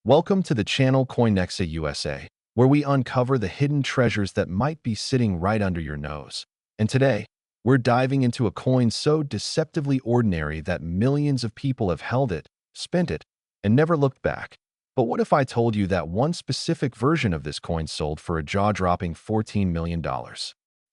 Welcome to the channel Coinexa USA, where we uncover the hidden treasures that might be sitting right under your nose. And today, we're diving into a coin so deceptively ordinary that millions of people have held it, spent it, and never looked back. But what if I told you that one specific version of this coin sold for a jaw-dropping $14 million?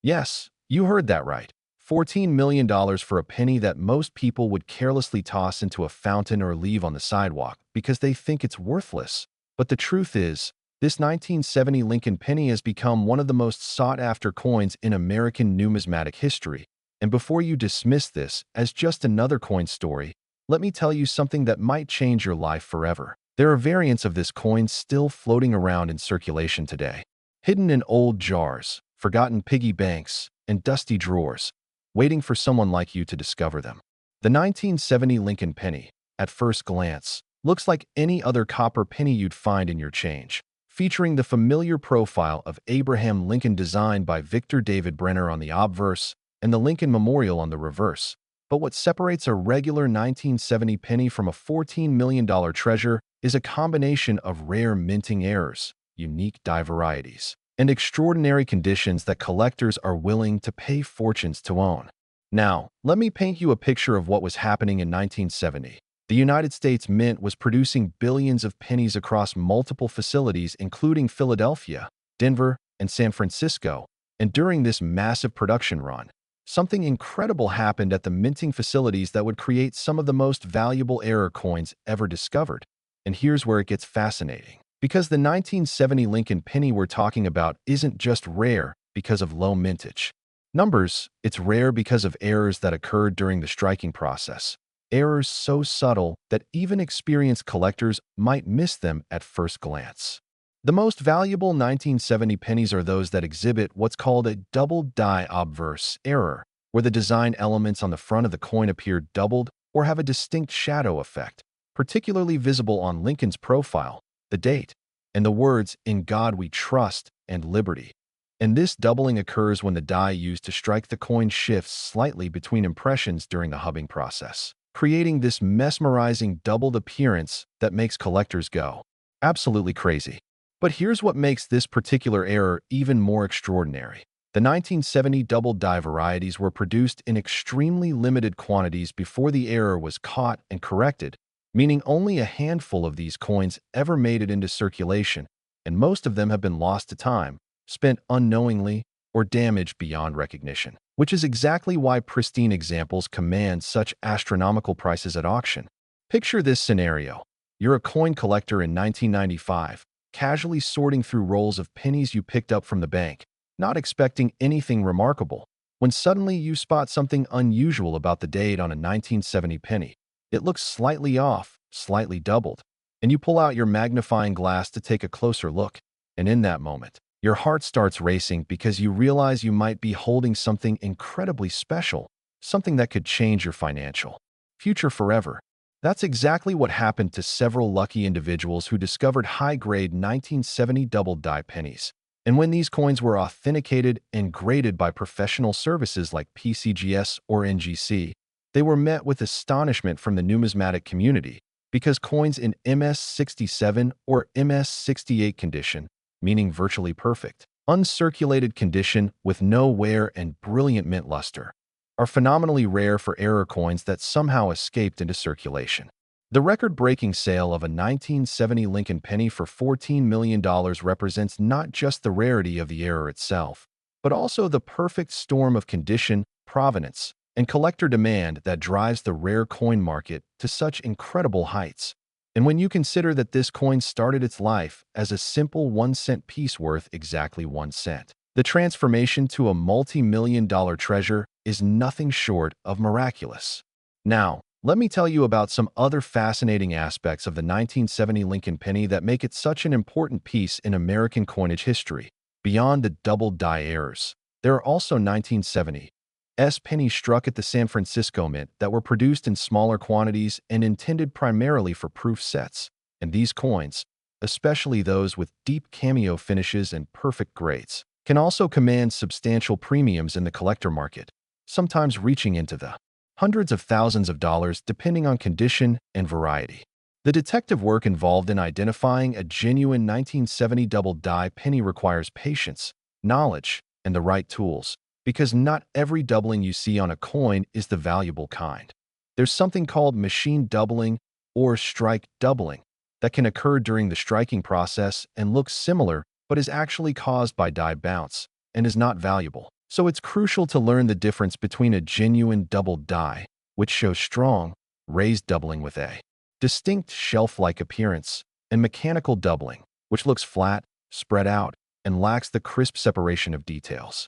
Yes, you heard that right. $14 million for a penny that most people would carelessly toss into a fountain or leave on the sidewalk because they think it's worthless. But the truth is, this 1970 Lincoln Penny has become one of the most sought-after coins in American numismatic history. And before you dismiss this as just another coin story, let me tell you something that might change your life forever. There are variants of this coin still floating around in circulation today, hidden in old jars, forgotten piggy banks, and dusty drawers, waiting for someone like you to discover them. The 1970 Lincoln Penny, at first glance, looks like any other copper penny you'd find in your change, featuring the familiar profile of Abraham Lincoln designed by Victor David Brenner on the obverse and the Lincoln Memorial on the reverse. But what separates a regular 1970 penny from a $14 million treasure is a combination of rare minting errors, unique die varieties, and extraordinary conditions that collectors are willing to pay fortunes to own. Now, let me paint you a picture of what was happening in 1970. The United States Mint was producing billions of pennies across multiple facilities including Philadelphia, Denver, and San Francisco, and during this massive production run, something incredible happened at the minting facilities that would create some of the most valuable error coins ever discovered. And here's where it gets fascinating. Because the 1970 Lincoln Penny we're talking about isn't just rare because of low mintage numbers, it's rare because of errors that occurred during the striking process. Errors so subtle that even experienced collectors might miss them at first glance. The most valuable 1970 pennies are those that exhibit what's called a double die obverse error, where the design elements on the front of the coin appear doubled or have a distinct shadow effect, particularly visible on Lincoln's profile, the date, and the words "In God We Trust" and "Liberty." And this doubling occurs when the die used to strike the coin shifts slightly between impressions during the hubbing process, creating this mesmerizing doubled appearance that makes collectors go absolutely crazy. But here's what makes this particular error even more extraordinary. The 1970 double die varieties were produced in extremely limited quantities before the error was caught and corrected, meaning only a handful of these coins ever made it into circulation, and most of them have been lost to time, spent unknowingly, or damaged beyond recognition, which is exactly why pristine examples command such astronomical prices at auction. Picture this scenario. You're a coin collector in 1995, casually sorting through rolls of pennies you picked up from the bank, not expecting anything remarkable, when suddenly you spot something unusual about the date on a 1970 penny. It looks slightly off, slightly doubled, and you pull out your magnifying glass to take a closer look. And in that moment, your heart starts racing because you realize you might be holding something incredibly special, something that could change your financial future forever. That's exactly what happened to several lucky individuals who discovered high-grade 1970 double die pennies. And when these coins were authenticated and graded by professional services like PCGS or NGC, they were met with astonishment from the numismatic community because coins in MS67 or MS68 condition, meaning virtually perfect, uncirculated condition with no wear and brilliant mint luster, are phenomenally rare for error coins that somehow escaped into circulation. The record-breaking sale of a 1970 Lincoln Penny for $14 million represents not just the rarity of the error itself, but also the perfect storm of condition, provenance, and collector demand that drives the rare coin market to such incredible heights. And when you consider that this coin started its life as a simple 1-cent piece worth exactly 1 cent, the transformation to a multi-million-dollar treasure is nothing short of miraculous. Now, let me tell you about some other fascinating aspects of the 1970 Lincoln Penny that make it such an important piece in American coinage history. Beyond the double die errors, there are also 1970 pennies struck at the San Francisco Mint that were produced in smaller quantities and intended primarily for proof sets. And these coins, especially those with deep cameo finishes and perfect grades, can also command substantial premiums in the collector market, sometimes reaching into the hundreds of thousands of dollars depending on condition and variety. The detective work involved in identifying a genuine 1970 double-die penny requires patience, knowledge, and the right tools, because not every doubling you see on a coin is the valuable kind. There's something called machine doubling or strike doubling that can occur during the striking process and looks similar but is actually caused by die bounce and is not valuable. So it's crucial to learn the difference between a genuine double die, which shows strong, raised doubling with a distinct shelf-like appearance, and mechanical doubling, which looks flat, spread out, and lacks the crisp separation of details.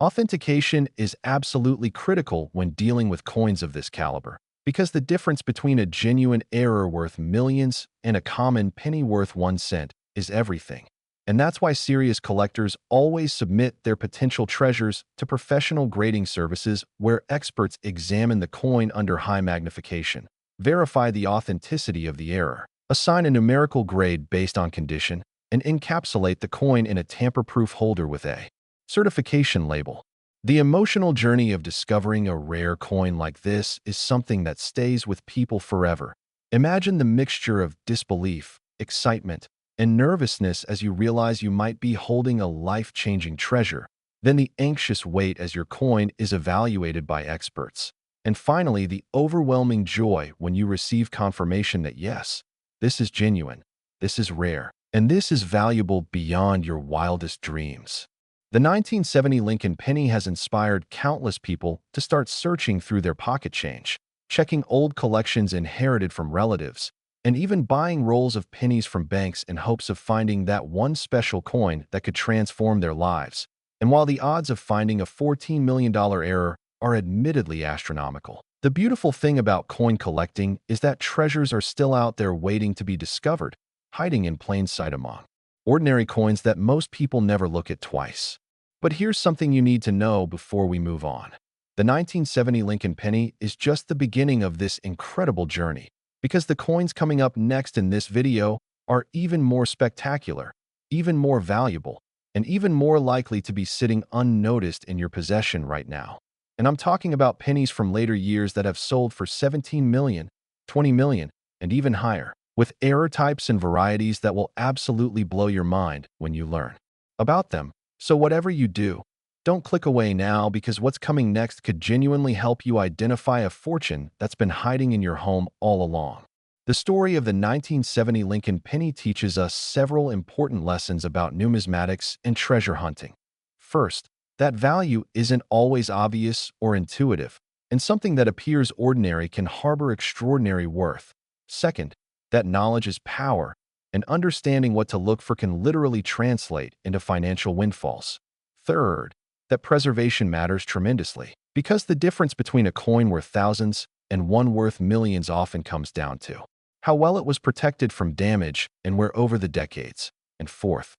Authentication is absolutely critical when dealing with coins of this caliber, because the difference between a genuine error worth millions and a common penny worth 1 cent is everything. And that's why serious collectors always submit their potential treasures to professional grading services where experts examine the coin under high magnification, verify the authenticity of the error, assign a numerical grade based on condition, and encapsulate the coin in a tamper-proof holder with a certification label. The emotional journey of discovering a rare coin like this is something that stays with people forever. Imagine the mixture of disbelief, excitement, and nervousness as you realize you might be holding a life-changing treasure, then the anxious wait as your coin is evaluated by experts, and finally the overwhelming joy when you receive confirmation that yes, this is genuine, this is rare, and this is valuable beyond your wildest dreams. The 1970 Lincoln Penny has inspired countless people to start searching through their pocket change, checking old collections inherited from relatives, and even buying rolls of pennies from banks in hopes of finding that one special coin that could transform their lives. And while the odds of finding a $14 million error are admittedly astronomical, the beautiful thing about coin collecting is that treasures are still out there waiting to be discovered, hiding in plain sight among ordinary coins that most people never look at twice. But here's something you need to know before we move on. The 1970 Lincoln Penny is just the beginning of this incredible journey, because the coins coming up next in this video are even more spectacular, even more valuable, and even more likely to be sitting unnoticed in your possession right now. And I'm talking about pennies from later years that have sold for 17 million, 20 million, and even higher, with error types and varieties that will absolutely blow your mind when you learn about them. So whatever you do, don't click away now, because what's coming next could genuinely help you identify a fortune that's been hiding in your home all along. The story of the 1970 Lincoln Penny teaches us several important lessons about numismatics and treasure hunting. First, that value isn't always obvious or intuitive, and something that appears ordinary can harbor extraordinary worth. Second, that knowledge is power, and understanding what to look for can literally translate into financial windfalls. Third, that preservation matters tremendously, because the difference between a coin worth thousands and one worth millions often comes down to how well it was protected from damage and wear over the decades. And fourth,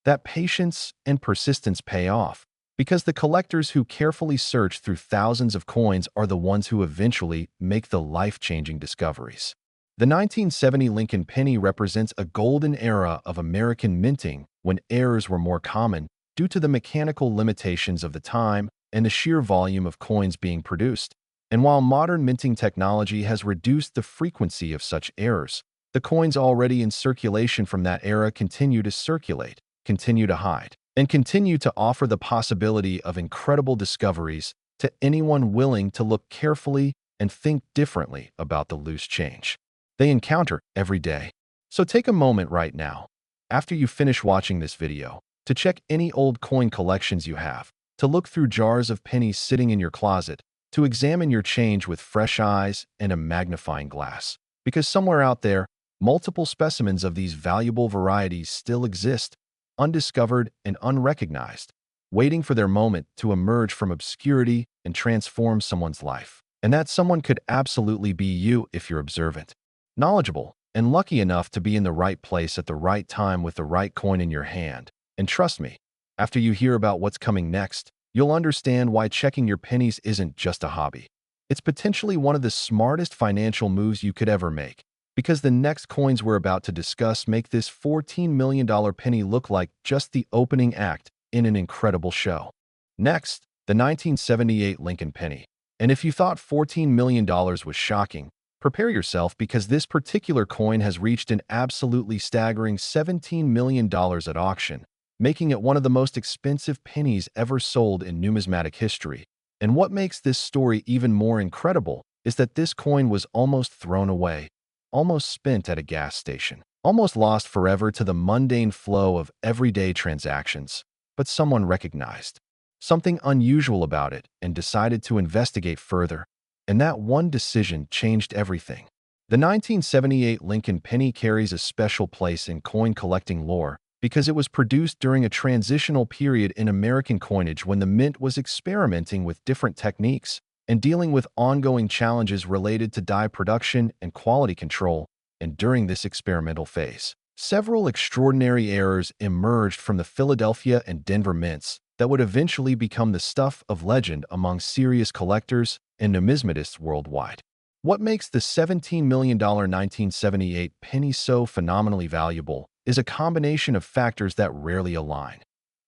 that patience and persistence pay off, because the collectors who carefully search through thousands of coins are the ones who eventually make the life-changing discoveries. The 1970 Lincoln Penny represents a golden era of American minting when errors were more common due to the mechanical limitations of the time and the sheer volume of coins being produced. And while modern minting technology has reduced the frequency of such errors, the coins already in circulation from that era continue to circulate, continue to hide, and continue to offer the possibility of incredible discoveries to anyone willing to look carefully and think differently about the loose change they encounter every day. So take a moment right now, after you finish watching this video, to check any old coin collections you have, to look through jars of pennies sitting in your closet, to examine your change with fresh eyes and a magnifying glass. Because somewhere out there, multiple specimens of these valuable varieties still exist, undiscovered and unrecognized, waiting for their moment to emerge from obscurity and transform someone's life. And that someone could absolutely be you if you're observant, knowledgeable, and lucky enough to be in the right place at the right time with the right coin in your hand. And trust me, after you hear about what's coming next, you'll understand why checking your pennies isn't just a hobby. It's potentially one of the smartest financial moves you could ever make, because the next coins we're about to discuss make this $14 million penny look like just the opening act in an incredible show. Next, the 1978 Lincoln Penny. And if you thought $14 million was shocking, Prepare yourself because this particular coin has reached an absolutely staggering $17 million at auction, making it one of the most expensive pennies ever sold in numismatic history. And what makes this story even more incredible is that this coin was almost thrown away, almost spent at a gas station, almost lost forever to the mundane flow of everyday transactions. But someone recognized something unusual about it and decided to investigate further. And that one decision changed everything. The 1978 Lincoln Penny carries a special place in coin collecting lore because it was produced during a transitional period in American coinage when the mint was experimenting with different techniques and dealing with ongoing challenges related to die production and quality control. And during this experimental phase, several extraordinary errors emerged from the Philadelphia and Denver mints that would eventually become the stuff of legend among serious collectors and numismatists worldwide. What makes the $17 million 1978 penny so phenomenally valuable is a combination of factors that rarely align.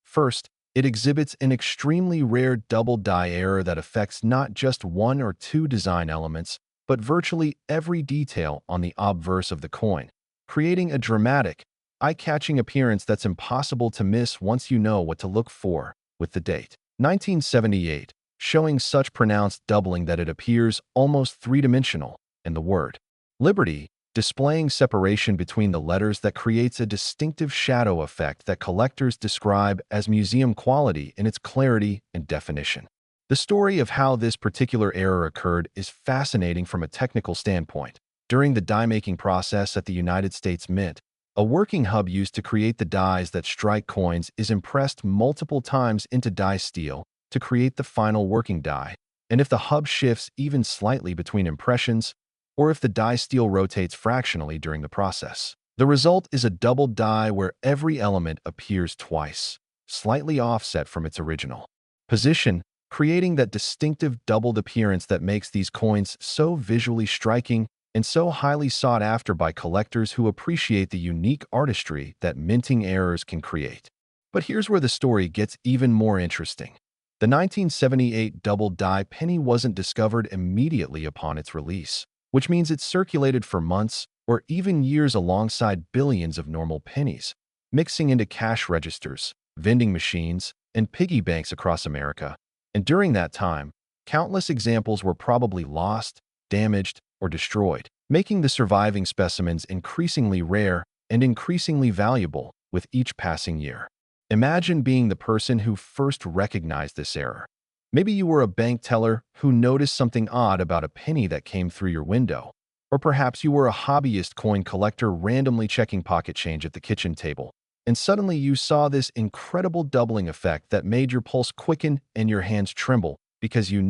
First, it exhibits an extremely rare double die error that affects not just one or two design elements, but virtually every detail on the obverse of the coin, creating a dramatic, eye-catching appearance that's impossible to miss once you know what to look for, with the date 1978, showing such pronounced doubling that it appears almost three-dimensional, and the word Liberty displaying separation between the letters that creates a distinctive shadow effect that collectors describe as museum quality in its clarity and definition. The story of how this particular error occurred is fascinating from a technical standpoint. During the die-making process at the United States Mint, a working hub used to create the dies that strike coins is impressed multiple times into die steel to create the final working die. And if the hub shifts even slightly between impressions, or if the die steel rotates fractionally during the process, the result is a double die where every element appears twice, slightly offset from its original position, creating that distinctive doubled appearance that makes these coins so visually striking and so highly sought after by collectors who appreciate the unique artistry that minting errors can create. But here's where the story gets even more interesting. The 1978 double die penny wasn't discovered immediately upon its release, which means it circulated for months or even years alongside billions of normal pennies, mixing into cash registers, vending machines, and piggy banks across America. And during that time, countless examples were probably lost, damaged, or destroyed, making the surviving specimens increasingly rare and increasingly valuable with each passing year. Imagine being the person who first recognized this error. Maybe you were a bank teller who noticed something odd about a penny that came through your window. Or perhaps you were a hobbyist coin collector randomly checking pocket change at the kitchen table. And suddenly you saw this incredible doubling effect that made your pulse quicken and your hands tremble because you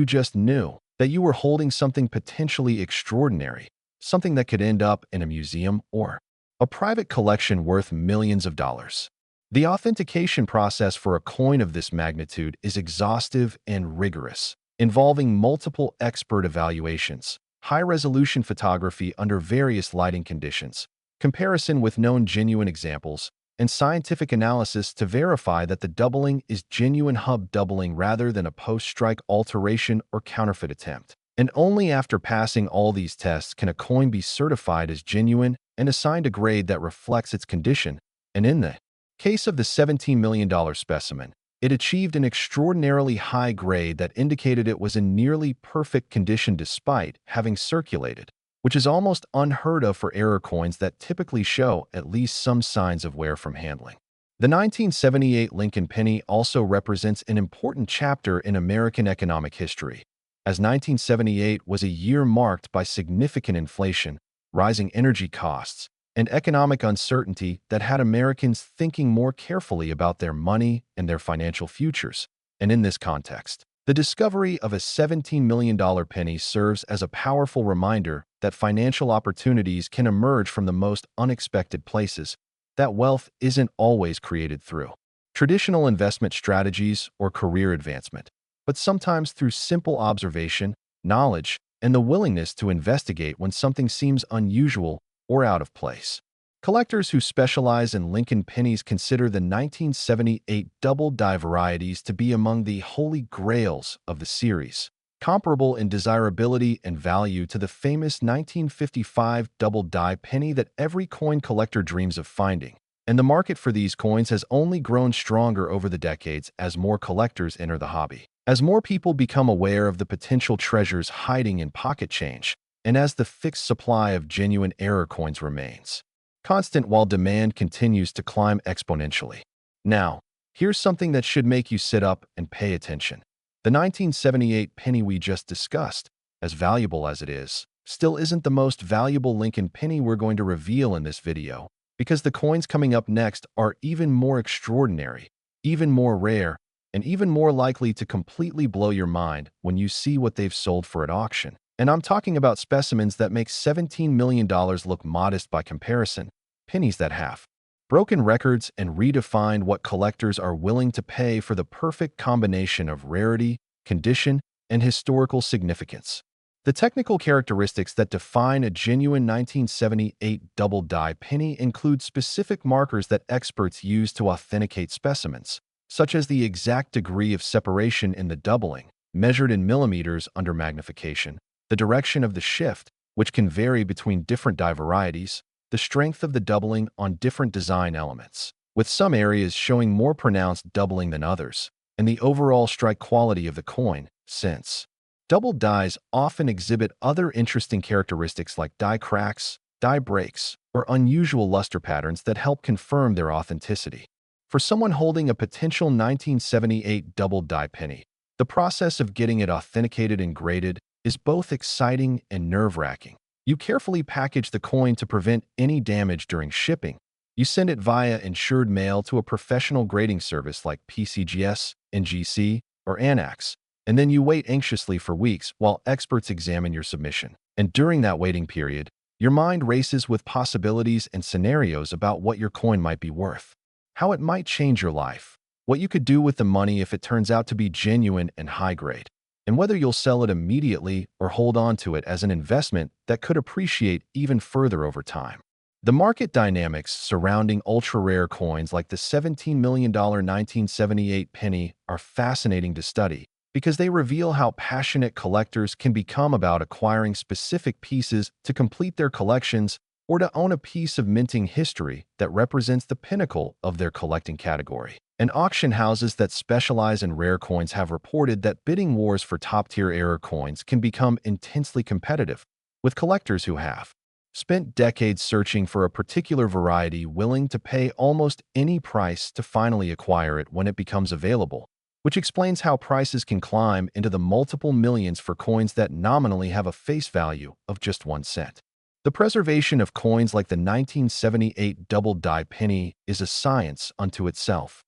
just knew, that you were holding something potentially extraordinary, something that could end up in a museum or a private collection worth millions of dollars. The authentication process for a coin of this magnitude is exhaustive and rigorous, involving multiple expert evaluations, high-resolution photography under various lighting conditions, comparison with known genuine examples, and scientific analysis to verify that the doubling is genuine hub doubling rather than a post-strike alteration or counterfeit attempt. And only after passing all these tests can a coin be certified as genuine and assigned a grade that reflects its condition. And in the case of the $17 million specimen, it achieved an extraordinarily high grade that indicated it was in nearly perfect condition despite having circulated, which is almost unheard of for error coins that typically show at least some signs of wear from handling. The 1978 Lincoln Penny also represents an important chapter in American economic history, as 1978 was a year marked by significant inflation, rising energy costs, and economic uncertainty that had Americans thinking more carefully about their money and their financial futures. And in this context, the discovery of a $17 million penny serves as a powerful reminder that financial opportunities can emerge from the most unexpected places, that wealth isn't always created through traditional investment strategies or career advancement, but sometimes through simple observation, knowledge, and the willingness to investigate when something seems unusual or out of place. Collectors who specialize in Lincoln pennies consider the 1978 double die varieties to be among the holy grails of the series, comparable in desirability and value to the famous 1955 double-die penny that every coin collector dreams of finding. And the market for these coins has only grown stronger over the decades as more collectors enter the hobby. As more people become aware of the potential treasures hiding in pocket change, and as the fixed supply of genuine error coins remains constant while demand continues to climb exponentially. Now, here's something that should make you sit up and pay attention. The 1978 penny we just discussed, as valuable as it is, still isn't the most valuable Lincoln penny we're going to reveal in this video, because the coins coming up next are even more extraordinary, even more rare, and even more likely to completely blow your mind when you see what they've sold for at auction. And I'm talking about specimens that make $17 million look modest by comparison, pennies that have broken records and redefined what collectors are willing to pay for the perfect combination of rarity, condition, and historical significance. The technical characteristics that define a genuine 1978 double-die penny include specific markers that experts use to authenticate specimens, such as the exact degree of separation in the doubling, measured in millimeters under magnification, the direction of the shift, which can vary between different die varieties, the strength of the doubling on different design elements, with some areas showing more pronounced doubling than others, and the overall strike quality of the coin, since double dies often exhibit other interesting characteristics like die cracks, die breaks, or unusual luster patterns that help confirm their authenticity. For someone holding a potential 1978 double die penny, the process of getting it authenticated and graded is both exciting and nerve-wracking. You carefully package the coin to prevent any damage during shipping. You send it via insured mail to a professional grading service like PCGS, NGC, or ANAX, and then you wait anxiously for weeks while experts examine your submission. And during that waiting period, your mind races with possibilities and scenarios about what your coin might be worth, how it might change your life, what you could do with the money if it turns out to be genuine and high-grade, and whether you'll sell it immediately or hold on to it as an investment that could appreciate even further over time. The market dynamics surrounding ultra-rare coins like the $17 million 1978 penny are fascinating to study because they reveal how passionate collectors can become about acquiring specific pieces to complete their collections or to own a piece of minting history that represents the pinnacle of their collecting category. And auction houses that specialize in rare coins have reported that bidding wars for top-tier error coins can become intensely competitive, with collectors who have spent decades searching for a particular variety willing to pay almost any price to finally acquire it when it becomes available, which explains how prices can climb into the multiple millions for coins that nominally have a face value of just 1 cent. The preservation of coins like the 1978 double-die penny is a science unto itself,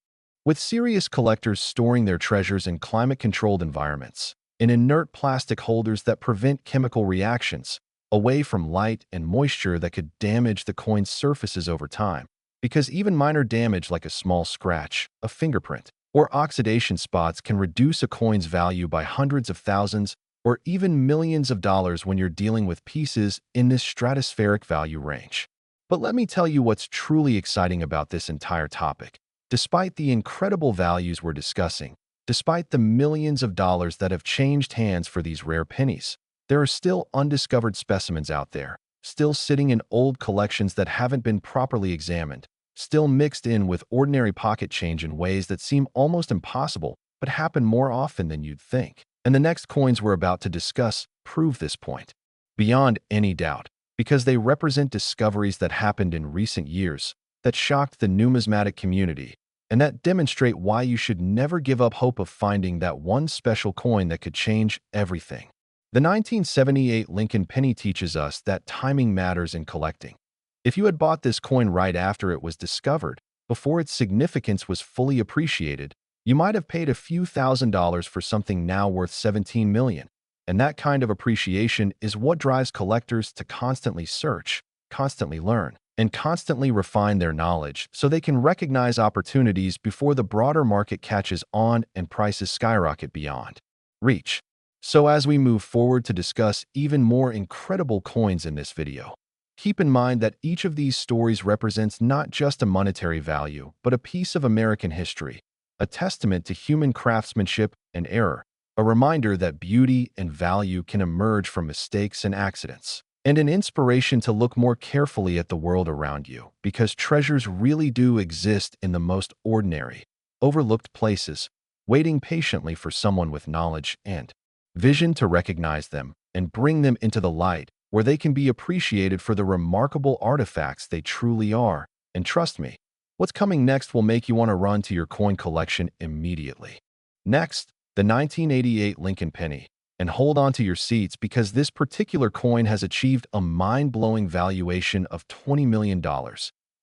with serious collectors storing their treasures in climate-controlled environments, in inert plastic holders that prevent chemical reactions, away from light and moisture that could damage the coin's surfaces over time, because even minor damage like a small scratch, a fingerprint, or oxidation spots can reduce a coin's value by hundreds of thousands or even millions of dollars when you're dealing with pieces in this stratospheric value range. But let me tell you what's truly exciting about this entire topic. Despite the incredible values we're discussing, despite the millions of dollars that have changed hands for these rare pennies, there are still undiscovered specimens out there, still sitting in old collections that haven't been properly examined, still mixed in with ordinary pocket change in ways that seem almost impossible but happen more often than you'd think. And the next coins we're about to discuss prove this point, beyond any doubt, because they represent discoveries that happened in recent years that shocked the numismatic community, and that demonstrate why you should never give up hope of finding that one special coin that could change everything. The 1978 Lincoln penny teaches us that timing matters in collecting. If you had bought this coin right after it was discovered, before its significance was fully appreciated, you might have paid a few $1,000s for something now worth $17 million. And that kind of appreciation is what drives collectors to constantly search, constantly learn, and constantly refine their knowledge so they can recognize opportunities before the broader market catches on and prices skyrocket beyond reach. So as we move forward to discuss even more incredible coins in this video, keep in mind that each of these stories represents not just a monetary value, but a piece of American history, a testament to human craftsmanship and error, a reminder that beauty and value can emerge from mistakes and accidents, and an inspiration to look more carefully at the world around you, because treasures really do exist in the most ordinary, overlooked places, waiting patiently for someone with knowledge and vision to recognize them and bring them into the light, where they can be appreciated for the remarkable artifacts they truly are. And trust me, what's coming next will make you want to run to your coin collection immediately. Next, the 1988 Lincoln Penny. And hold on to your seats, because this particular coin has achieved a mind-blowing valuation of $20 million.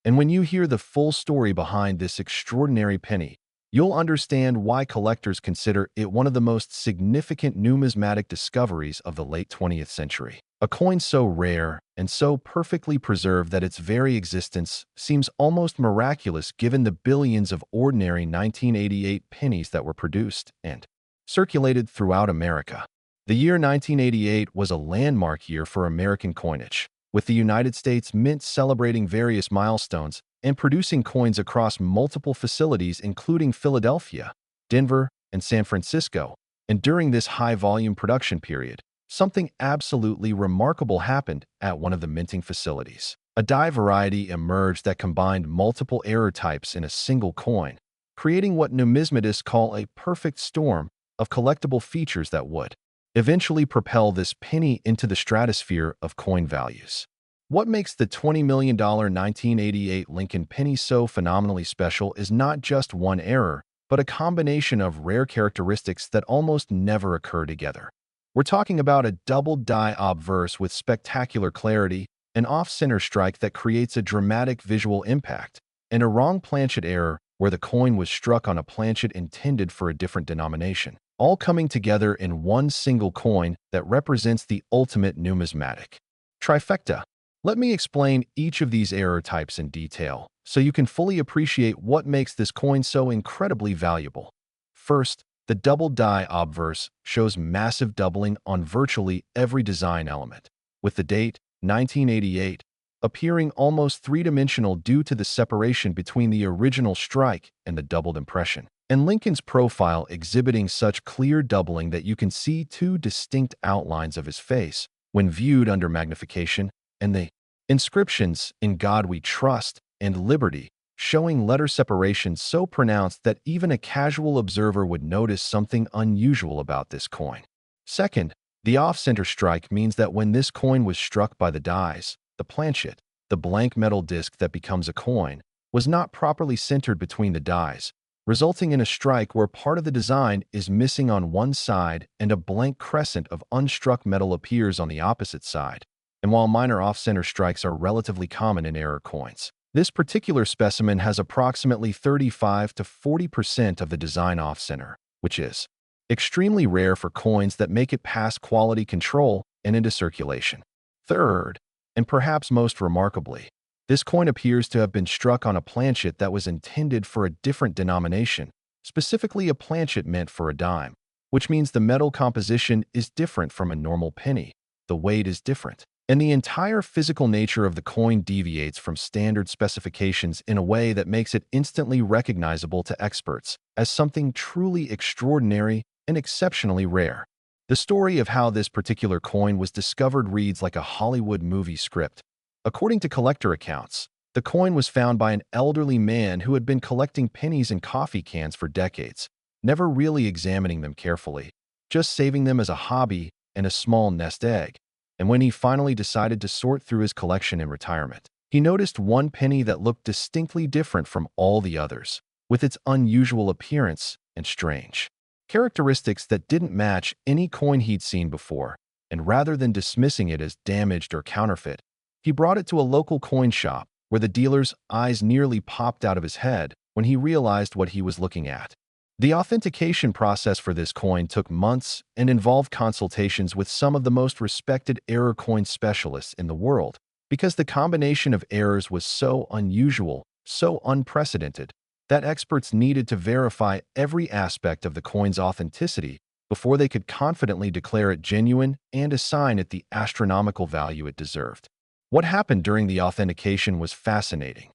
And when you hear the full story behind this extraordinary penny, you'll understand why collectors consider it one of the most significant numismatic discoveries of the late 20th century. A coin so rare and so perfectly preserved that its very existence seems almost miraculous given the billions of ordinary 1988 pennies that were produced and circulated throughout America. The year 1988 was a landmark year for American coinage, with the United States Mint celebrating various milestones and producing coins across multiple facilities including Philadelphia, Denver, and San Francisco. And during this high-volume production period, something absolutely remarkable happened at one of the minting facilities. A die variety emerged that combined multiple error types in a single coin, creating what numismatists call a perfect storm of collectible features that would eventually propel this penny into the stratosphere of coin values. What makes the $20 million 1988 Lincoln Penny so phenomenally special is not just one error, but a combination of rare characteristics that almost never occur together. We're talking about a double die obverse with spectacular clarity, an off-center strike that creates a dramatic visual impact, and a wrong planchet error where the coin was struck on a planchet intended for a different denomination, all coming together in one single coin that represents the ultimate numismatic trifecta. Let me explain each of these error types in detail, so you can fully appreciate what makes this coin so incredibly valuable. First, the double die obverse shows massive doubling on virtually every design element, with the date, 1988, appearing almost three-dimensional due to the separation between the original strike and the doubled impression, and Lincoln's profile exhibiting such clear doubling that you can see two distinct outlines of his face when viewed under magnification, and the inscriptions "In God We Trust" and "Liberty," showing letter separation so pronounced that even a casual observer would notice something unusual about this coin. Second, the off-center strike means that when this coin was struck by the dies, the planchet, the blank metal disc that becomes a coin, was not properly centered between the dies, resulting in a strike where part of the design is missing on one side and a blank crescent of unstruck metal appears on the opposite side. And while minor off-center strikes are relatively common in error coins, this particular specimen has approximately 35 to 40% of the design off-center, which is extremely rare for coins that make it past quality control and into circulation. Third, and perhaps most remarkably, this coin appears to have been struck on a planchet that was intended for a different denomination, specifically a planchet meant for a dime, which means the metal composition is different from a normal penny, the weight is different, and the entire physical nature of the coin deviates from standard specifications in a way that makes it instantly recognizable to experts as something truly extraordinary and exceptionally rare. The story of how this particular coin was discovered reads like a Hollywood movie script. According to collector accounts, the coin was found by an elderly man who had been collecting pennies and coffee cans for decades, never really examining them carefully, just saving them as a hobby and a small nest egg. And when he finally decided to sort through his collection in retirement, he noticed one penny that looked distinctly different from all the others, with its unusual appearance and strange characteristics that didn't match any coin he'd seen before, and rather than dismissing it as damaged or counterfeit, he brought it to a local coin shop where the dealer's eyes nearly popped out of his head when he realized what he was looking at. The authentication process for this coin took months and involved consultations with some of the most respected error coin specialists in the world, because the combination of errors was so unusual, so unprecedented, that experts needed to verify every aspect of the coin's authenticity before they could confidently declare it genuine and assign it the astronomical value it deserved. What happened during the authentication was fascinating.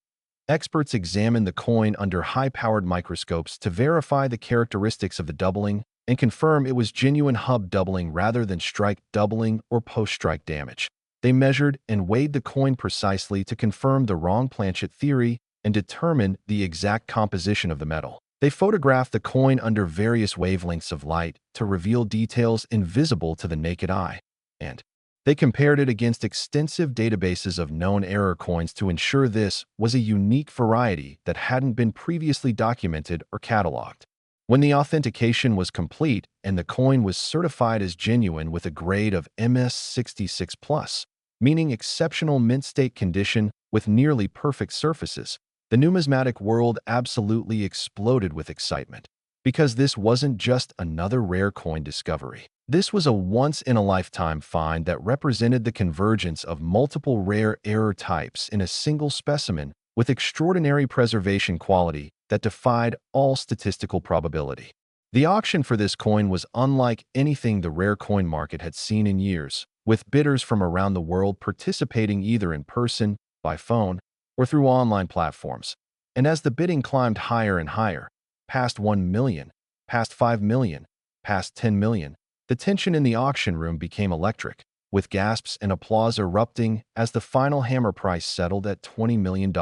Experts examined the coin under high-powered microscopes to verify the characteristics of the doubling and confirm it was genuine hub doubling rather than strike doubling or post-strike damage. They measured and weighed the coin precisely to confirm the wrong planchet theory and determine the exact composition of the metal. They photographed the coin under various wavelengths of light to reveal details invisible to the naked eye, and they compared it against extensive databases of known error coins to ensure this was a unique variety that hadn't been previously documented or cataloged. When the authentication was complete and the coin was certified as genuine with a grade of MS66+, meaning exceptional mint state condition with nearly perfect surfaces, the numismatic world absolutely exploded with excitement. Because this wasn't just another rare coin discovery. This was a once-in-a-lifetime find that represented the convergence of multiple rare error types in a single specimen with extraordinary preservation quality that defied all statistical probability. The auction for this coin was unlike anything the rare coin market had seen in years, with bidders from around the world participating either in person, by phone, or through online platforms. And as the bidding climbed higher and higher, past 1 million, past 5 million, past 10 million, the tension in the auction room became electric, with gasps and applause erupting as the final hammer price settled at $20 million,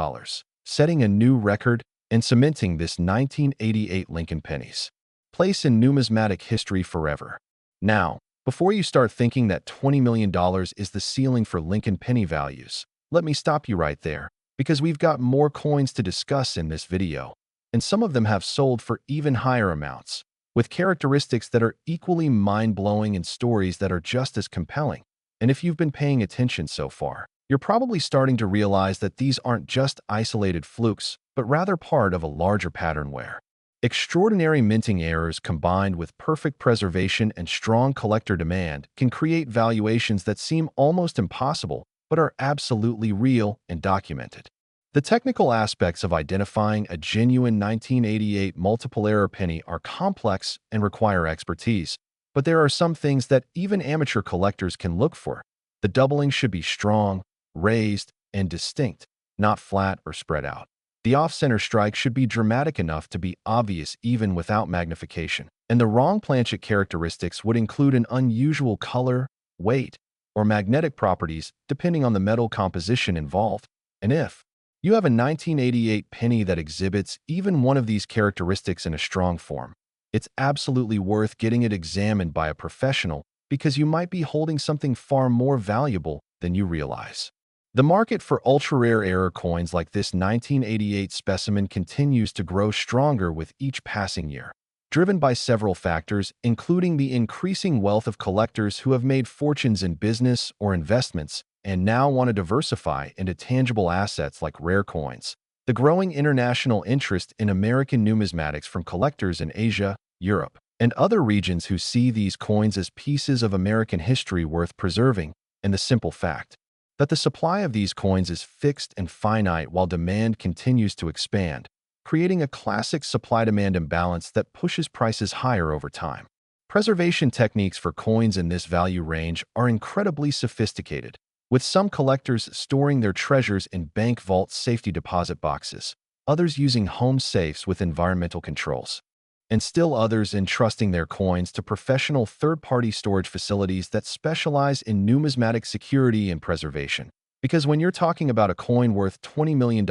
setting a new record and cementing this 1988 Lincoln Pennies place in numismatic history forever. Now, before you start thinking that $20 million is the ceiling for Lincoln penny values, let me stop you right there, because we've got more coins to discuss in this video, and some of them have sold for even higher amounts, with characteristics that are equally mind-blowing and stories that are just as compelling. And if you've been paying attention so far, you're probably starting to realize that these aren't just isolated flukes, but rather part of a larger pattern where extraordinary minting errors combined with perfect preservation and strong collector demand can create valuations that seem almost impossible, but are absolutely real and documented. The technical aspects of identifying a genuine 1988 multiple error penny are complex and require expertise, but there are some things that even amateur collectors can look for. The doubling should be strong, raised, and distinct, not flat or spread out. The off-center strike should be dramatic enough to be obvious even without magnification, and the wrong planchet characteristics would include an unusual color, weight, or magnetic properties depending on the metal composition involved. And if you have a 1988 penny that exhibits even one of these characteristics in a strong form, it's absolutely worth getting it examined by a professional because you might be holding something far more valuable than you realize. The market for ultra-rare error coins like this 1988 specimen continues to grow stronger with each passing year, driven by several factors, including the increasing wealth of collectors who have made fortunes in business or investments and now want to diversify into tangible assets like rare coins. The growing international interest in American numismatics from collectors in Asia, Europe, and other regions who see these coins as pieces of American history worth preserving, and the simple fact that the supply of these coins is fixed and finite while demand continues to expand, creating a classic supply-demand imbalance that pushes prices higher over time. Preservation techniques for coins in this value range are incredibly sophisticated, with some collectors storing their treasures in bank vault safety deposit boxes, others using home safes with environmental controls, and still others entrusting their coins to professional third-party storage facilities that specialize in numismatic security and preservation. Because when you're talking about a coin worth $20 million,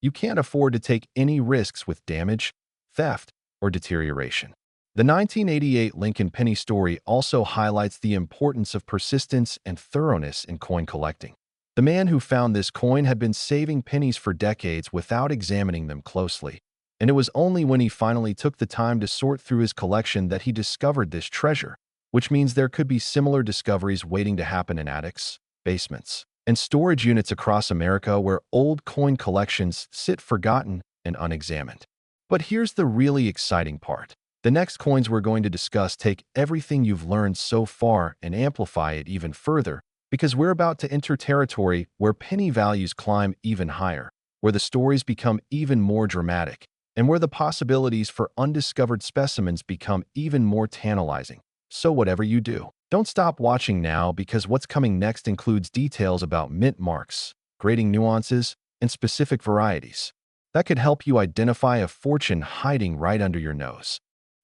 you can't afford to take any risks with damage, theft, or deterioration. The 1988 Lincoln Penny story also highlights the importance of persistence and thoroughness in coin collecting. The man who found this coin had been saving pennies for decades without examining them closely, and it was only when he finally took the time to sort through his collection that he discovered this treasure, which means there could be similar discoveries waiting to happen in attics, basements, and storage units across America where old coin collections sit forgotten and unexamined. But here's the really exciting part. The next coins we're going to discuss take everything you've learned so far and amplify it even further, because we're about to enter territory where penny values climb even higher, where the stories become even more dramatic, and where the possibilities for undiscovered specimens become even more tantalizing. So whatever you do, don't stop watching now, because what's coming next includes details about mint marks, grading nuances, and specific varieties that could help you identify a fortune hiding right under your nose.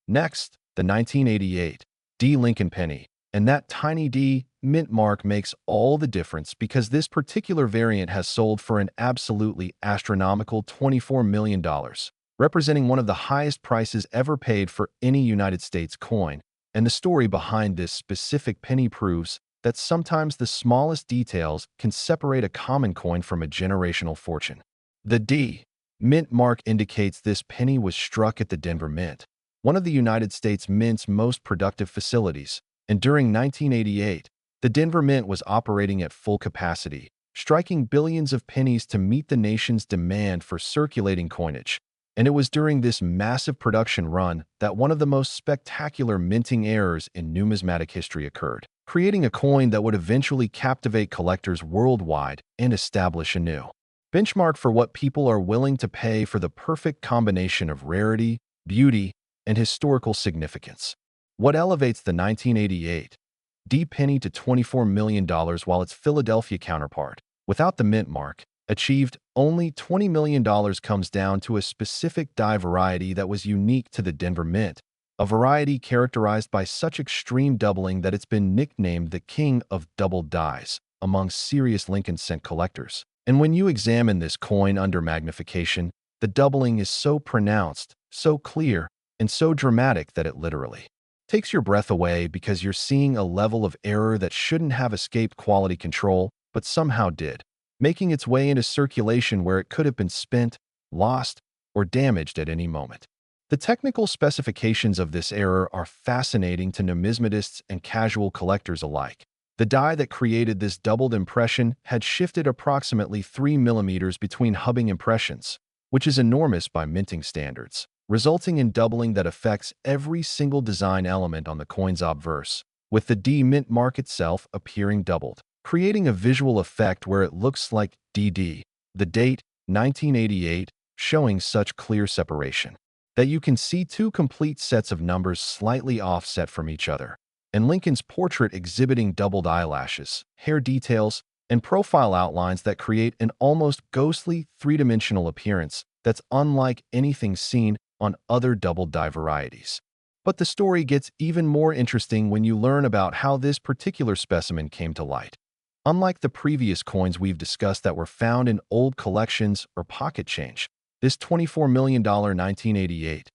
Next, the 1988 D Lincoln Penny. And that tiny D mint mark makes all the difference because this particular variant has sold for an absolutely astronomical $24 million, representing one of the highest prices ever paid for any United States coin. And the story behind this specific penny proves that sometimes the smallest details can separate a common coin from a generational fortune. The D mint mark indicates this penny was struck at the Denver Mint, one of the United States Mint's most productive facilities, and during 1988, the Denver Mint was operating at full capacity, striking billions of pennies to meet the nation's demand for circulating coinage. And it was during this massive production run that one of the most spectacular minting errors in numismatic history occurred, creating a coin that would eventually captivate collectors worldwide and establish a new benchmark for what people are willing to pay for the perfect combination of rarity, beauty, and historical significance. What elevates the 1988 D penny to $24 million while its Philadelphia counterpart, without the mint mark, achieved only $20 million comes down to a specific die variety that was unique to the Denver Mint, a variety characterized by such extreme doubling that it's been nicknamed the king of doubled dies among serious Lincoln cent collectors. And when you examine this coin under magnification, the doubling is so pronounced, so clear, and so dramatic that it literally takes your breath away because you're seeing a level of error that shouldn't have escaped quality control, but somehow did, making its way into circulation where it could have been spent, lost, or damaged at any moment. The technical specifications of this error are fascinating to numismatists and casual collectors alike. The die that created this doubled impression had shifted approximately 3 millimeters between hubbing impressions, which is enormous by minting standards, resulting in doubling that affects every single design element on the coin's obverse, with the D mint mark itself appearing doubled, creating a visual effect where it looks like DD, the date, 1988, showing such clear separation that you can see two complete sets of numbers slightly offset from each other, and Lincoln's portrait exhibiting doubled eyelashes, hair details, and profile outlines that create an almost ghostly three-dimensional appearance that's unlike anything seen on other double die varieties. But the story gets even more interesting when you learn about how this particular specimen came to light. Unlike the previous coins we've discussed that were found in old collections or pocket change, this $24 million 1988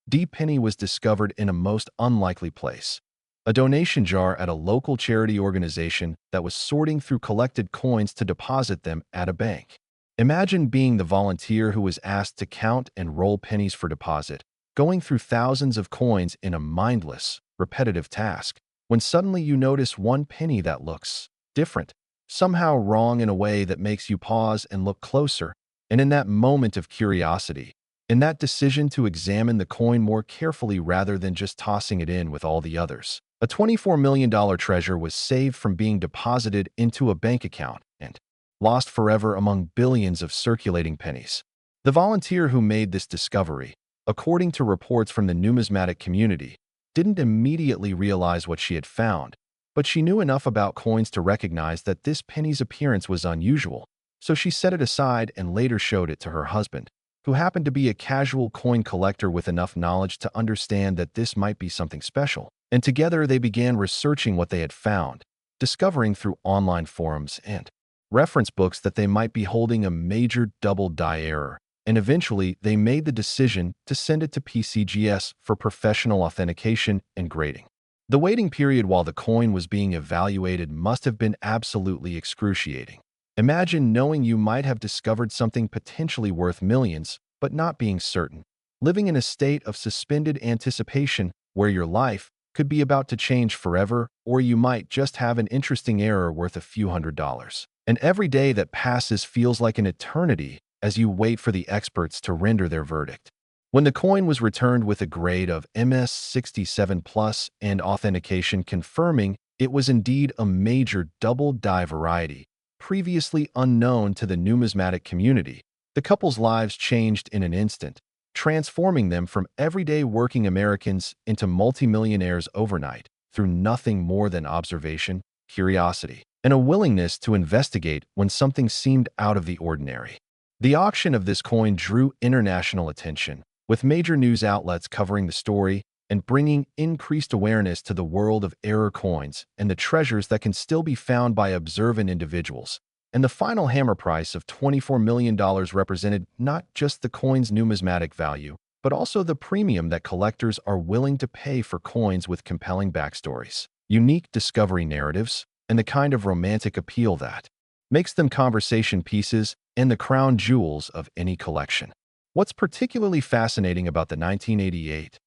D penny was discovered in a most unlikely place, a donation jar at a local charity organization that was sorting through collected coins to deposit them at a bank. Imagine being the volunteer who was asked to count and roll pennies for deposit, going through thousands of coins in a mindless, repetitive task, when suddenly you notice one penny that looks different, somehow wrong in a way that makes you pause and look closer. And in that moment of curiosity, in that decision to examine the coin more carefully rather than just tossing it in with all the others, a $24 million treasure was saved from being deposited into a bank account and lost forever among billions of circulating pennies. The volunteer who made this discovery, according to reports from the numismatic community, didn't immediately realize what she had found, but she knew enough about coins to recognize that this penny's appearance was unusual, so she set it aside and later showed it to her husband, who happened to be a casual coin collector with enough knowledge to understand that this might be something special. And together they began researching what they had found, discovering through online forums and reference books that they might be holding a major double die error, and eventually they made the decision to send it to PCGS for professional authentication and grading. The waiting period while the coin was being evaluated must have been absolutely excruciating. Imagine knowing you might have discovered something potentially worth millions, but not being certain, living in a state of suspended anticipation where your life could be about to change forever, or you might just have an interesting error worth a few $100s. And every day that passes feels like an eternity as you wait for the experts to render their verdict. When the coin was returned with a grade of MS67 plus and authentication confirming it was indeed a major double die variety, previously unknown to the numismatic community, the couple's lives changed in an instant, transforming them from everyday working Americans into multimillionaires overnight through nothing more than observation, curiosity, and a willingness to investigate when something seemed out of the ordinary. The auction of this coin drew international attention, with major news outlets covering the story and bringing increased awareness to the world of error coins and the treasures that can still be found by observant individuals. And the final hammer price of $24 million represented not just the coin's numismatic value, but also the premium that collectors are willing to pay for coins with compelling backstories, unique discovery narratives, and the kind of romantic appeal that makes them conversation pieces and the crown jewels of any collection. What's particularly fascinating about the 1988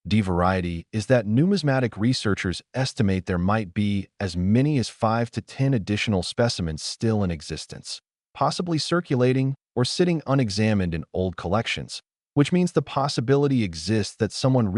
D variety is that numismatic researchers estimate there might be as many as 5 to 10 additional specimens still in existence, possibly circulating or sitting unexamined in old collections, which means the possibility exists that someone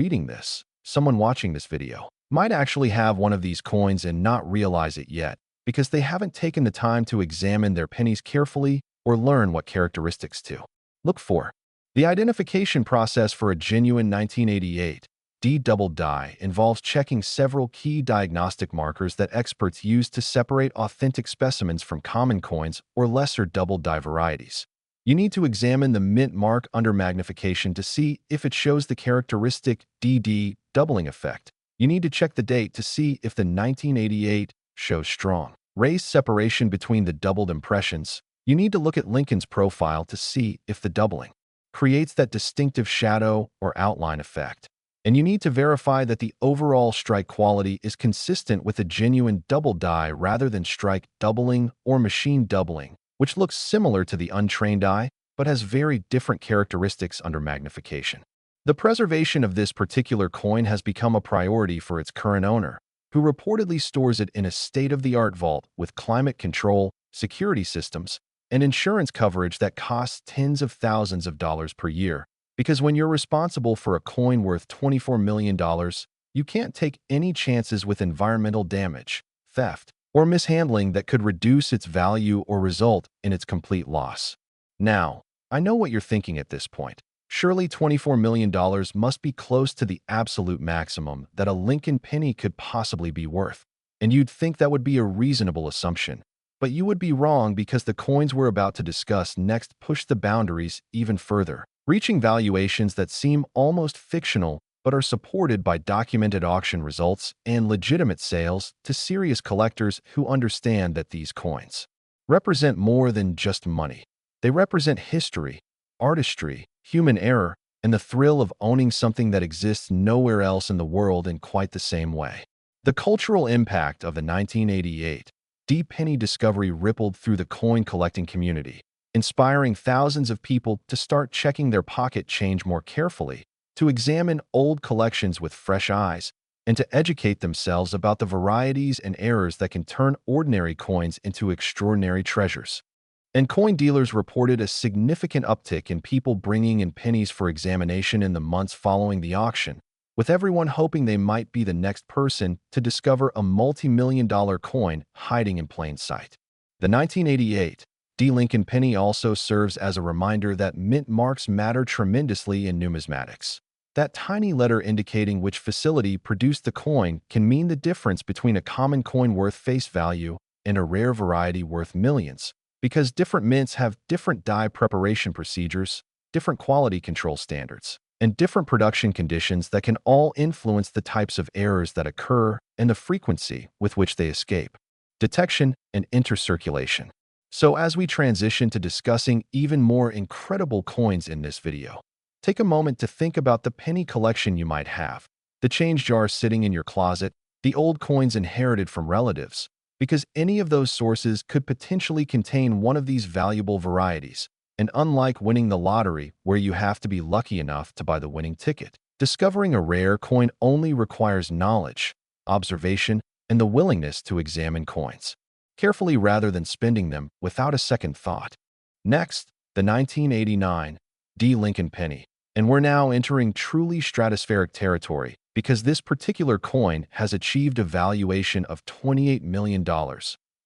watching this video, might actually have one of these coins and not realize it yet because they haven't taken the time to examine their pennies carefully or learn what characteristics to look for. The identification process for a genuine 1988 D double die involves checking several key diagnostic markers that experts use to separate authentic specimens from common coins or lesser double die varieties. You need to examine the mint mark under magnification to see if it shows the characteristic DD doubling effect. You need to check the date to see if the 1988 shows strong raised separation between the doubled impressions. You need to look at Lincoln's profile to see if the doubling creates that distinctive shadow or outline effect. And you need to verify that the overall strike quality is consistent with a genuine double die rather than strike doubling or machine doubling, which looks similar to the untrained eye but has very different characteristics under magnification. The preservation of this particular coin has become a priority for its current owner, who reportedly stores it in a state-of-the-art vault with climate control, security systems, and insurance coverage that costs tens of thousands of dollars per year. Because when you're responsible for a coin worth $24 million, you can't take any chances with environmental damage, theft, or mishandling that could reduce its value or result in its complete loss. Now, I know what you're thinking at this point. Surely $24 million must be close to the absolute maximum that a Lincoln penny could possibly be worth. And you'd think that would be a reasonable assumption. But you would be wrong because the coins we're about to discuss next push the boundaries even further, reaching valuations that seem almost fictional but are supported by documented auction results and legitimate sales to serious collectors who understand that these coins represent more than just money. They represent history, artistry, human error, and the thrill of owning something that exists nowhere else in the world in quite the same way. The cultural impact of the 1988 D penny discovery rippled through the coin collecting community, inspiring thousands of people to start checking their pocket change more carefully, to examine old collections with fresh eyes, and to educate themselves about the varieties and errors that can turn ordinary coins into extraordinary treasures. And coin dealers reported a significant uptick in people bringing in pennies for examination in the months following the auction, with everyone hoping they might be the next person to discover a multi-million-dollar coin hiding in plain sight. The 1988 D Lincoln penny also serves as a reminder that mint marks matter tremendously in numismatics. That tiny letter indicating which facility produced the coin can mean the difference between a common coin worth face value and a rare variety worth millions, because different mints have different die preparation procedures, different quality control standards, and different production conditions that can all influence the types of errors that occur and the frequency with which they escape, detection, and intercirculation. So as we transition to discussing even more incredible coins in this video, take a moment to think about the penny collection you might have, the change jar sitting in your closet, the old coins inherited from relatives, because any of those sources could potentially contain one of these valuable varieties. And unlike winning the lottery, where you have to be lucky enough to buy the winning ticket, discovering a rare coin only requires knowledge, observation, and the willingness to examine coins carefully rather than spending them without a second thought. Next, the 1989 D Lincoln penny. And we're now entering truly stratospheric territory because this particular coin has achieved a valuation of $28 million,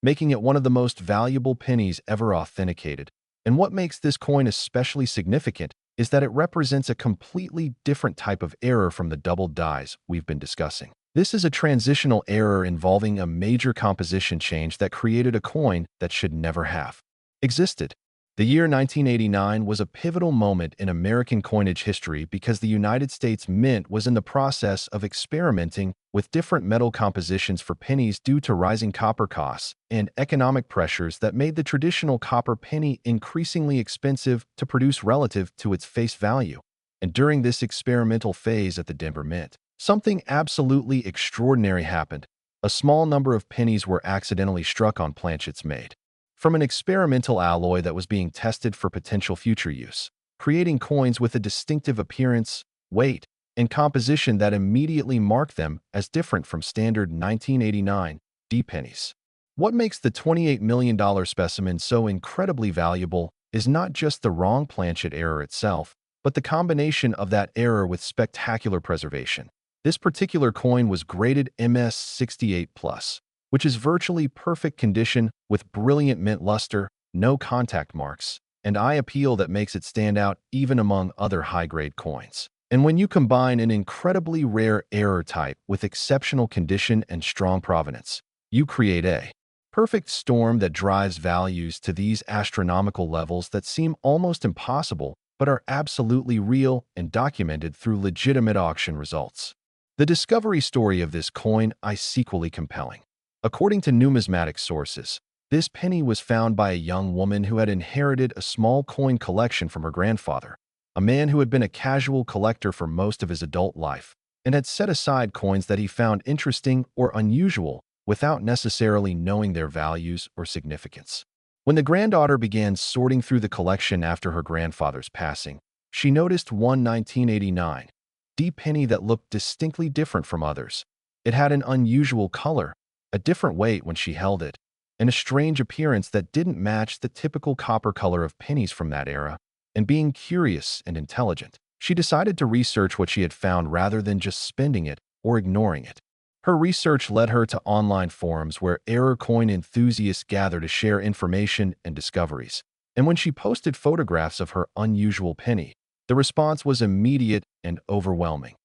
making it one of the most valuable pennies ever authenticated. And what makes this coin especially significant is that it represents a completely different type of error from the double dies we've been discussing. This is a transitional error involving a major composition change that created a coin that should never have existed. The year 1989 was a pivotal moment in American coinage history because the United States Mint was in the process of experimenting with different metal compositions for pennies due to rising copper costs and economic pressures that made the traditional copper penny increasingly expensive to produce relative to its face value. And during this experimental phase at the Denver Mint, something absolutely extraordinary happened. A small number of pennies were accidentally struck on planchets made from an experimental alloy that was being tested for potential future use, creating coins with a distinctive appearance, weight, and composition that immediately marked them as different from standard 1989 D pennies. What makes the $28 million specimen so incredibly valuable is not just the wrong planchet error itself, but the combination of that error with spectacular preservation. This particular coin was graded MS68+, which is virtually perfect condition with brilliant mint luster, no contact marks, and eye appeal that makes it stand out even among other high-grade coins. And when you combine an incredibly rare error type with exceptional condition and strong provenance, you create a perfect storm that drives values to these astronomical levels that seem almost impossible but are absolutely real and documented through legitimate auction results. The discovery story of this coin is equally compelling. According to numismatic sources, this penny was found by a young woman who had inherited a small coin collection from her grandfather, a man who had been a casual collector for most of his adult life and had set aside coins that he found interesting or unusual without necessarily knowing their values or significance. When the granddaughter began sorting through the collection after her grandfather's passing, she noticed one 1989 D penny that looked distinctly different from others. It had an unusual color, a different weight when she held it, and a strange appearance that didn't match the typical copper color of pennies from that era. And being curious and intelligent, she decided to research what she had found rather than just spending it or ignoring it. Her research led her to online forums where error coin enthusiasts gather to share information and discoveries. And when she posted photographs of her unusual penny, the response was immediate and overwhelming.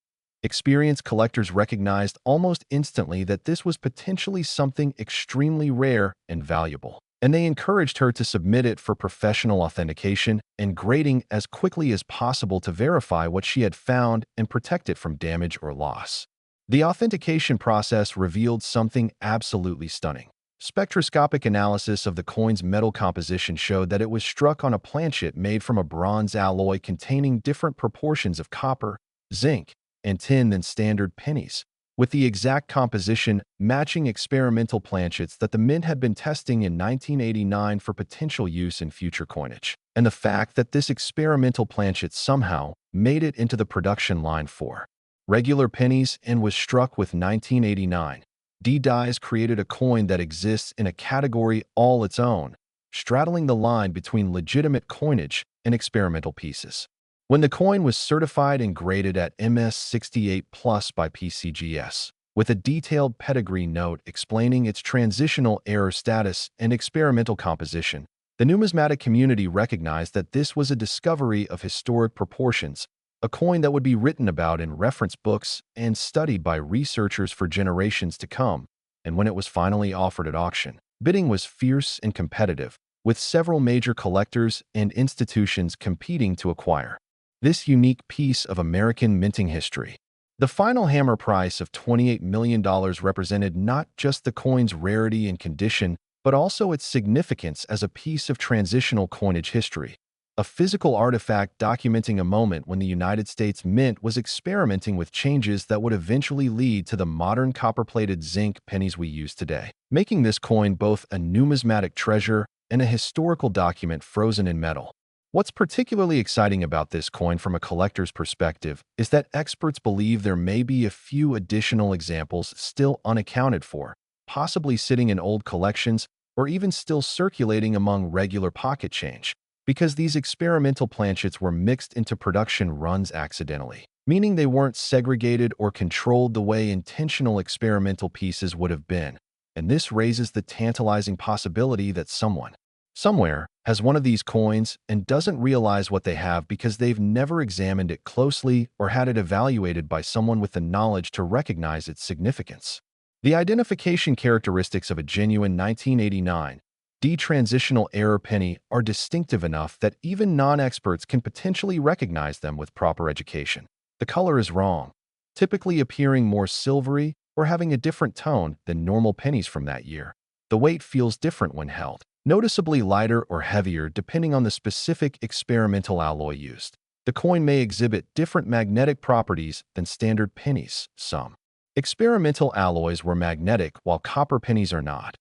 Experienced collectors recognized almost instantly that this was potentially something extremely rare and valuable, and they encouraged her to submit it for professional authentication and grading as quickly as possible to verify what she had found and protect it from damage or loss. The authentication process revealed something absolutely stunning. Spectroscopic analysis of the coin's metal composition showed that it was struck on a planchet made from a bronze alloy containing different proportions of copper, zinc, and tin than standard pennies, with the exact composition matching experimental planchets that the Mint had been testing in 1989 for potential use in future coinage. And the fact that this experimental planchet somehow made it into the production line for regular pennies and was struck with 1989 D dies created a coin that exists in a category all its own, straddling the line between legitimate coinage and experimental pieces. When the coin was certified and graded at MS68+ by PCGS, with a detailed pedigree note explaining its transitional error status and experimental composition, the numismatic community recognized that this was a discovery of historic proportions, a coin that would be written about in reference books and studied by researchers for generations to come. And when it was finally offered at auction, bidding was fierce and competitive, with several major collectors and institutions competing to acquire this unique piece of American minting history. The final hammer price of $28 million represented not just the coin's rarity and condition, but also its significance as a piece of transitional coinage history, a physical artifact documenting a moment when the United States Mint was experimenting with changes that would eventually lead to the modern copper-plated zinc pennies we use today, making this coin both a numismatic treasure and a historical document frozen in metal. What's particularly exciting about this coin from a collector's perspective is that experts believe there may be a few additional examples still unaccounted for, possibly sitting in old collections or even still circulating among regular pocket change, because these experimental planchets were mixed into production runs accidentally, meaning they weren't segregated or controlled the way intentional experimental pieces would have been. And this raises the tantalizing possibility that someone, somewhere, has one of these coins and doesn't realize what they have because they've never examined it closely or had it evaluated by someone with the knowledge to recognize its significance. The identification characteristics of a genuine 1989 D-transitional error penny are distinctive enough that even non-experts can potentially recognize them with proper education. The color is wrong, typically appearing more silvery or having a different tone than normal pennies from that year. The weight feels different when held, noticeably lighter or heavier depending on the specific experimental alloy used. The coin may exhibit different magnetic properties than standard pennies. Some experimental alloys were magnetic while copper pennies are not.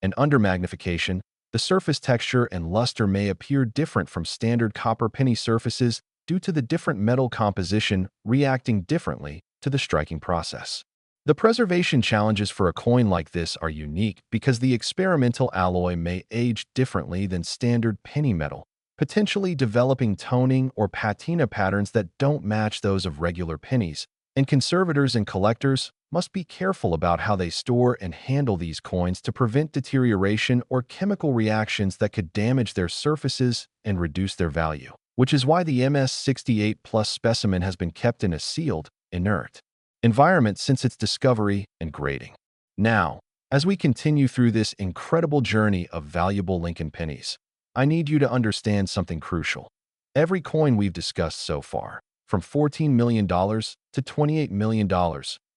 And under magnification, the surface texture and luster may appear different from standard copper penny surfaces due to the different metal composition reacting differently to the striking process. The preservation challenges for a coin like this are unique because the experimental alloy may age differently than standard penny metal, potentially developing toning or patina patterns that don't match those of regular pennies, and conservators and collectors must be careful about how they store and handle these coins to prevent deterioration or chemical reactions that could damage their surfaces and reduce their value, which is why the MS68 Plus specimen has been kept in a sealed, inert environment since its discovery and grading. Now, as we continue through this incredible journey of valuable Lincoln pennies, I need you to understand something crucial. Every coin we've discussed so far, from $14 million to $28 million,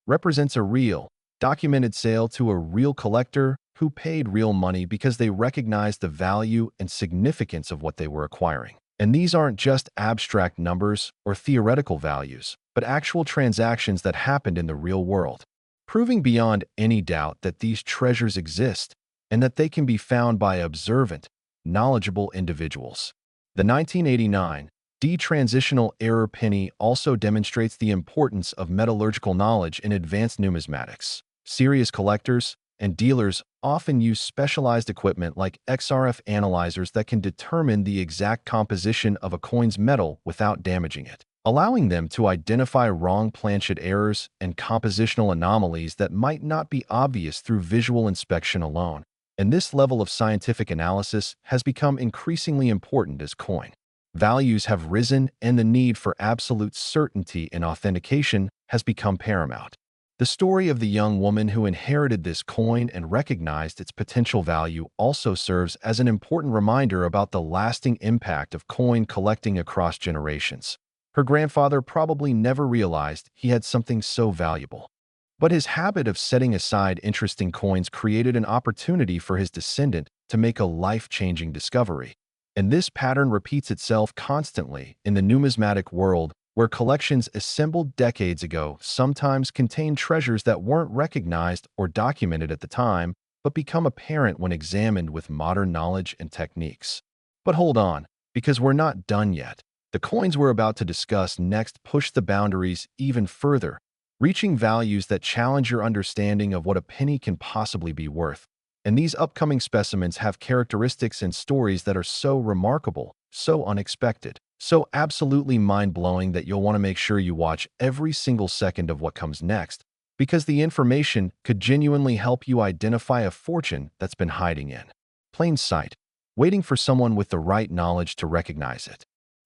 represents a real, documented sale to a real collector who paid real money because they recognized the value and significance of what they were acquiring. And these aren't just abstract numbers or theoretical values, but actual transactions that happened in the real world, proving beyond any doubt that these treasures exist and that they can be found by observant, knowledgeable individuals. The 1989 D-transitional error penny also demonstrates the importance of metallurgical knowledge in advanced numismatics. Serious collectors and dealers often use specialized equipment like XRF analyzers that can determine the exact composition of a coin's metal without damaging it, allowing them to identify wrong planchet errors and compositional anomalies that might not be obvious through visual inspection alone. And this level of scientific analysis has become increasingly important as coin values have risen and the need for absolute certainty and authentication has become paramount. The story of the young woman who inherited this coin and recognized its potential value also serves as an important reminder about the lasting impact of coin collecting across generations. Her grandfather probably never realized he had something so valuable, but his habit of setting aside interesting coins created an opportunity for his descendant to make a life-changing discovery. And this pattern repeats itself constantly in the numismatic world, where collections assembled decades ago sometimes contain treasures that weren't recognized or documented at the time, but become apparent when examined with modern knowledge and techniques. But hold on, because we're not done yet. The coins we're about to discuss next push the boundaries even further, reaching values that challenge your understanding of what a penny can possibly be worth. And these upcoming specimens have characteristics and stories that are so remarkable, so unexpected, so absolutely mind-blowing that you'll want to make sure you watch every single second of what comes next, because the information could genuinely help you identify a fortune that's been hiding in plain sight, waiting for someone with the right knowledge to recognize it.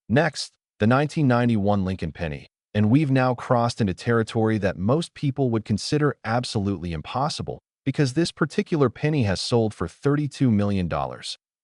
Next, the 1991 Lincoln Penny. And we've now crossed into territory that most people would consider absolutely impossible, because this particular penny has sold for $32 million,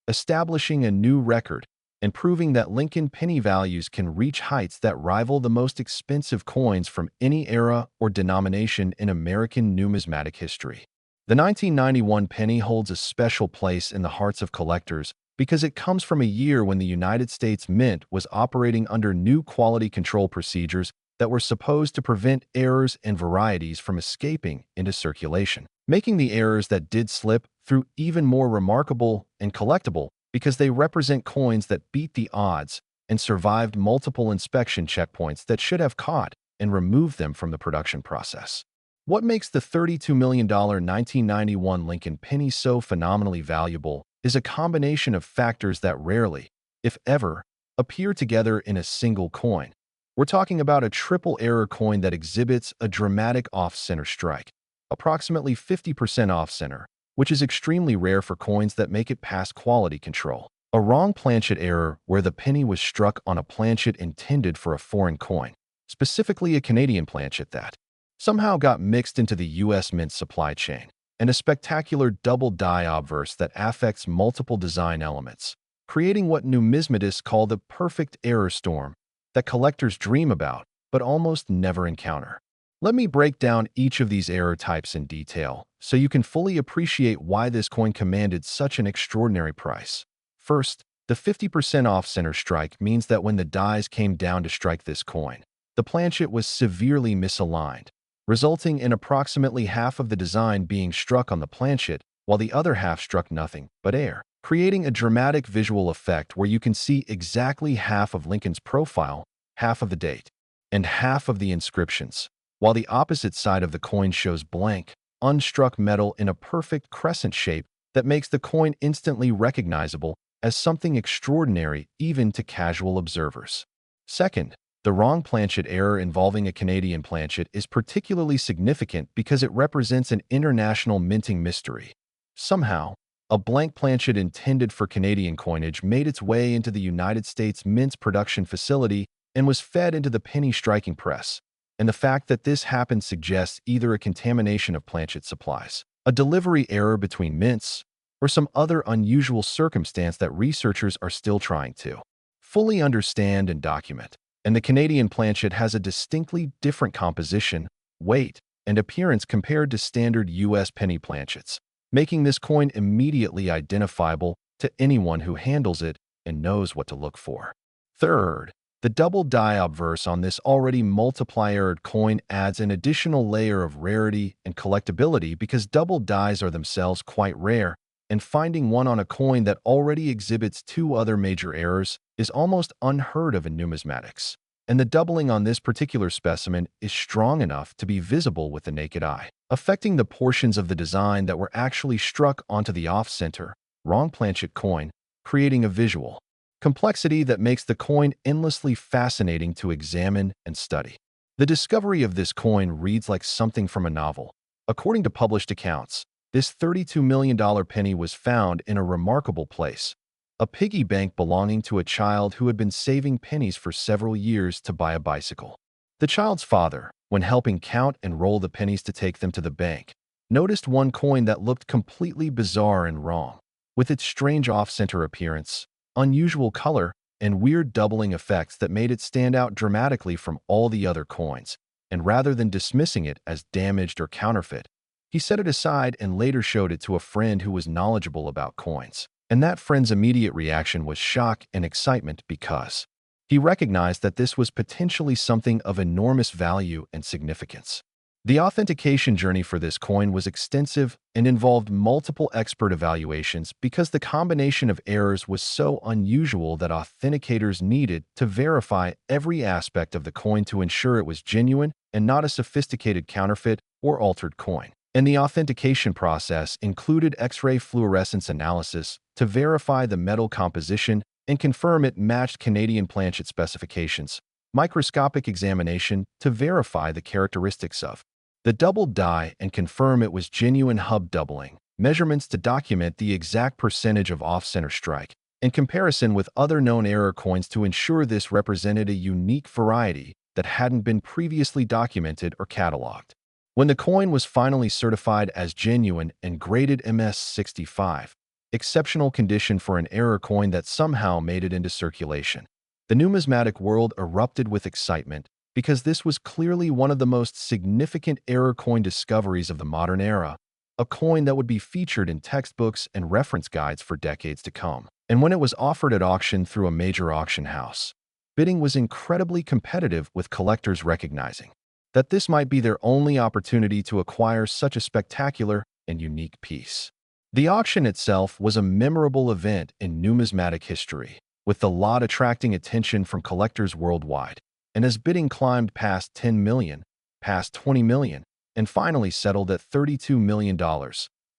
establishing a new record and proving that Lincoln penny values can reach heights that rival the most expensive coins from any era or denomination in American numismatic history. The 1991 penny holds a special place in the hearts of collectors because it comes from a year when the United States Mint was operating under new quality control procedures that were supposed to prevent errors and varieties from escaping into circulation, making the errors that did slip through even more remarkable and collectible because they represent coins that beat the odds and survived multiple inspection checkpoints that should have caught and removed them from the production process. What makes the $32 million 1991 Lincoln Penny so phenomenally valuable is a combination of factors that rarely, if ever, appear together in a single coin. We're talking about a triple error coin that exhibits a dramatic off-center strike, approximately 50% off-center, which is extremely rare for coins that make it past quality control. A wrong planchet error where the penny was struck on a planchet intended for a foreign coin, specifically a Canadian planchet that somehow got mixed into the U.S. Mint supply chain. and a spectacular double die obverse that affects multiple design elements, creating what numismatists call the perfect error storm that collectors dream about but almost never encounter. Let me break down each of these error types in detail so you can fully appreciate why this coin commanded such an extraordinary price. First, the 50% off-center strike means that when the dies came down to strike this coin, the planchet was severely misaligned, resulting in approximately half of the design being struck on the planchet while the other half struck nothing but air, creating a dramatic visual effect where you can see exactly half of Lincoln's profile, half of the date, and half of the inscriptions, while the opposite side of the coin shows blank, unstruck metal in a perfect crescent shape that makes the coin instantly recognizable as something extraordinary even to casual observers. Second, the wrong planchet error involving a Canadian planchet is particularly significant because it represents an international minting mystery. Somehow, a blank planchet intended for Canadian coinage made its way into the United States Mint's production facility and was fed into the penny striking press. And the fact that this happened suggests either a contamination of planchet supplies, a delivery error between mints, or some other unusual circumstance that researchers are still trying to fully understand and document. And the Canadian planchet has a distinctly different composition, weight, and appearance compared to standard U.S. penny planchets, making this coin immediately identifiable to anyone who handles it and knows what to look for. Third, the double die obverse on this already multiply-errored coin adds an additional layer of rarity and collectability because double dies are themselves quite rare, and finding one on a coin that already exhibits two other major errors is almost unheard of in numismatics. And the doubling on this particular specimen is strong enough to be visible with the naked eye, affecting the portions of the design that were actually struck onto the off-center, wrong planchet coin, creating a visual complexity that makes the coin endlessly fascinating to examine and study. The discovery of this coin reads like something from a novel. According to published accounts, this $32 million penny was found in a remarkable place, a piggy bank belonging to a child who had been saving pennies for several years to buy a bicycle. The child's father, when helping count and roll the pennies to take them to the bank, noticed one coin that looked completely bizarre and wrong, with its strange off-center appearance, unusual color, and weird doubling effects that made it stand out dramatically from all the other coins, and rather than dismissing it as damaged or counterfeit, he set it aside and later showed it to a friend who was knowledgeable about coins. And that friend's immediate reaction was shock and excitement because he recognized that this was potentially something of enormous value and significance. The authentication journey for this coin was extensive and involved multiple expert evaluations because the combination of errors was so unusual that authenticators needed to verify every aspect of the coin to ensure it was genuine and not a sophisticated counterfeit or altered coin. And the authentication process included X-ray fluorescence analysis to verify the metal composition and confirm it matched Canadian planchet specifications, microscopic examination to verify the characteristics of the double die and confirm it was genuine hub doubling, measurements to document the exact percentage of off-center strike, and comparison with other known error coins to ensure this represented a unique variety that hadn't been previously documented or cataloged. When the coin was finally certified as genuine and graded MS-65, exceptional condition for an error coin that somehow made it into circulation, the numismatic world erupted with excitement because this was clearly one of the most significant error coin discoveries of the modern era, a coin that would be featured in textbooks and reference guides for decades to come. And when it was offered at auction through a major auction house, bidding was incredibly competitive, with collectors recognizing that this might be their only opportunity to acquire such a spectacular and unique piece. The auction itself was a memorable event in numismatic history, with the lot attracting attention from collectors worldwide. And as bidding climbed past 10 million, past 20 million, and finally settled at $32 million,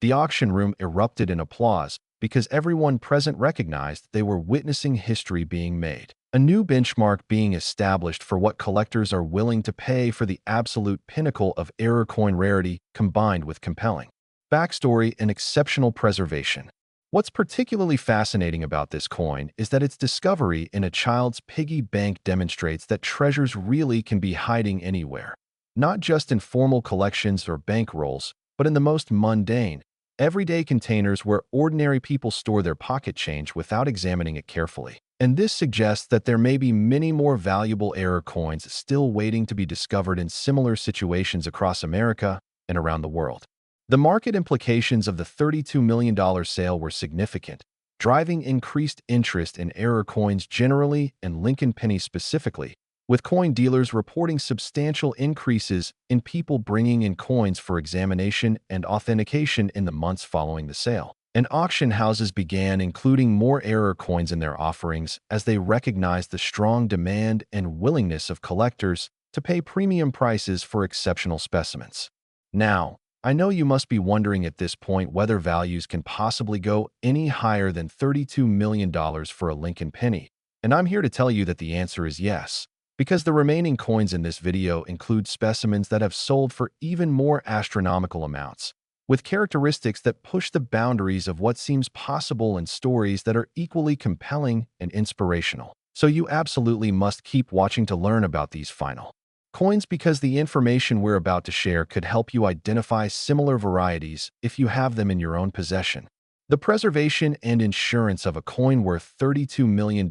the auction room erupted in applause because everyone present recognized they were witnessing history being made, a new benchmark being established for what collectors are willing to pay for the absolute pinnacle of error coin rarity combined with compelling backstory and exceptional preservation. What's particularly fascinating about this coin is that its discovery in a child's piggy bank demonstrates that treasures really can be hiding anywhere, not just in formal collections or bankrolls, but in the most mundane, everyday containers where ordinary people store their pocket change without examining it carefully. And this suggests that there may be many more valuable error coins still waiting to be discovered in similar situations across America and around the world. The market implications of the $32 million sale were significant, driving increased interest in error coins generally and Lincoln Pennies specifically, with coin dealers reporting substantial increases in people bringing in coins for examination and authentication in the months following the sale. And auction houses began including more error coins in their offerings as they recognized the strong demand and willingness of collectors to pay premium prices for exceptional specimens. Now, I know you must be wondering at this point whether values can possibly go any higher than $32 million for a Lincoln Penny, and I'm here to tell you that the answer is yes, because the remaining coins in this video include specimens that have sold for even more astronomical amounts, with characteristics that push the boundaries of what seems possible and stories that are equally compelling and inspirational. So you absolutely must keep watching to learn about these final coins because the information we're about to share could help you identify similar varieties if you have them in your own possession. The preservation and insurance of a coin worth $32 million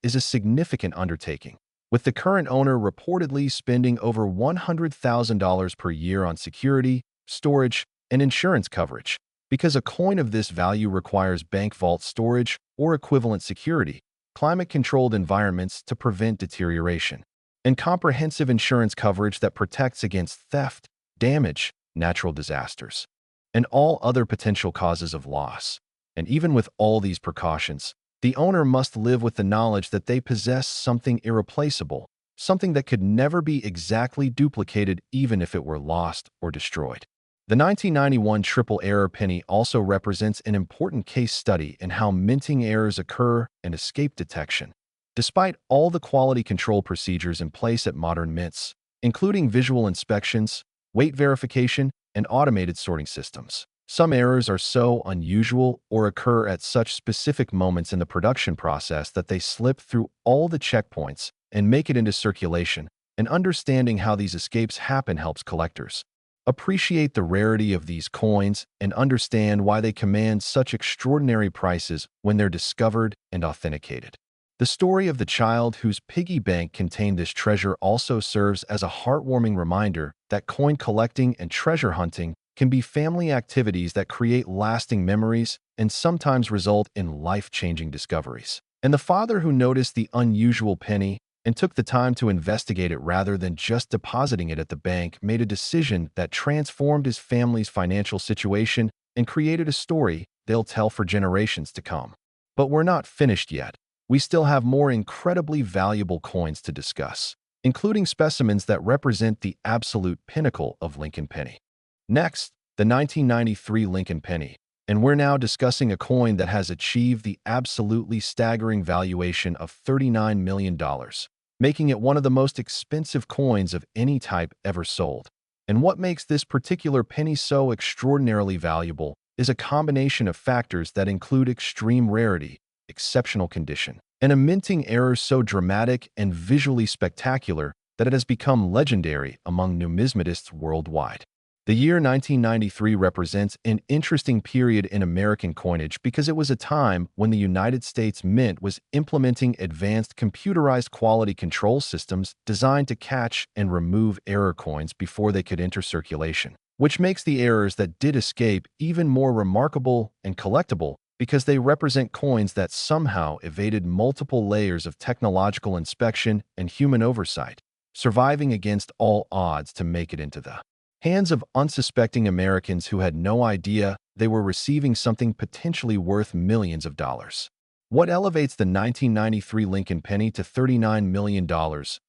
is a significant undertaking, with the current owner reportedly spending over $100,000 per year on security, storage, and insurance coverage, because a coin of this value requires bank vault storage or equivalent security, climate-controlled environments to prevent deterioration, and comprehensive insurance coverage that protects against theft, damage, natural disasters, and all other potential causes of loss. And even with all these precautions, the owner must live with the knowledge that they possess something irreplaceable, something that could never be exactly duplicated even if it were lost or destroyed. The 1991 triple error penny also represents an important case study in how minting errors occur and escape detection. Despite all the quality control procedures in place at modern mints, including visual inspections, weight verification, and automated sorting systems, some errors are so unusual or occur at such specific moments in the production process that they slip through all the checkpoints and make it into circulation, and understanding how these escapes happen helps collectors appreciate the rarity of these coins and understand why they command such extraordinary prices when they're discovered and authenticated. The story of the child whose piggy bank contained this treasure also serves as a heartwarming reminder that coin collecting and treasure hunting can be family activities that create lasting memories and sometimes result in life-changing discoveries. And the father who noticed the unusual penny and took the time to investigate it rather than just depositing it at the bank made a decision that transformed his family's financial situation and created a story they'll tell for generations to come. But we're not finished yet. We still have more incredibly valuable coins to discuss, including specimens that represent the absolute pinnacle of Lincoln Penny. Next, the 1993 Lincoln Penny, and we're now discussing a coin that has achieved the absolutely staggering valuation of $39 million, making it one of the most expensive coins of any type ever sold. And what makes this particular penny so extraordinarily valuable is a combination of factors that include extreme rarity, exceptional condition, and a minting error so dramatic and visually spectacular that it has become legendary among numismatists worldwide. The year 1993 represents an interesting period in American coinage because it was a time when the United States Mint was implementing advanced computerized quality control systems designed to catch and remove error coins before they could enter circulation, which makes the errors that did escape even more remarkable and collectible because they represent coins that somehow evaded multiple layers of technological inspection and human oversight, surviving against all odds to make it into the hands of unsuspecting Americans who had no idea they were receiving something potentially worth millions of dollars. What elevates the 1993 Lincoln Penny to $39 million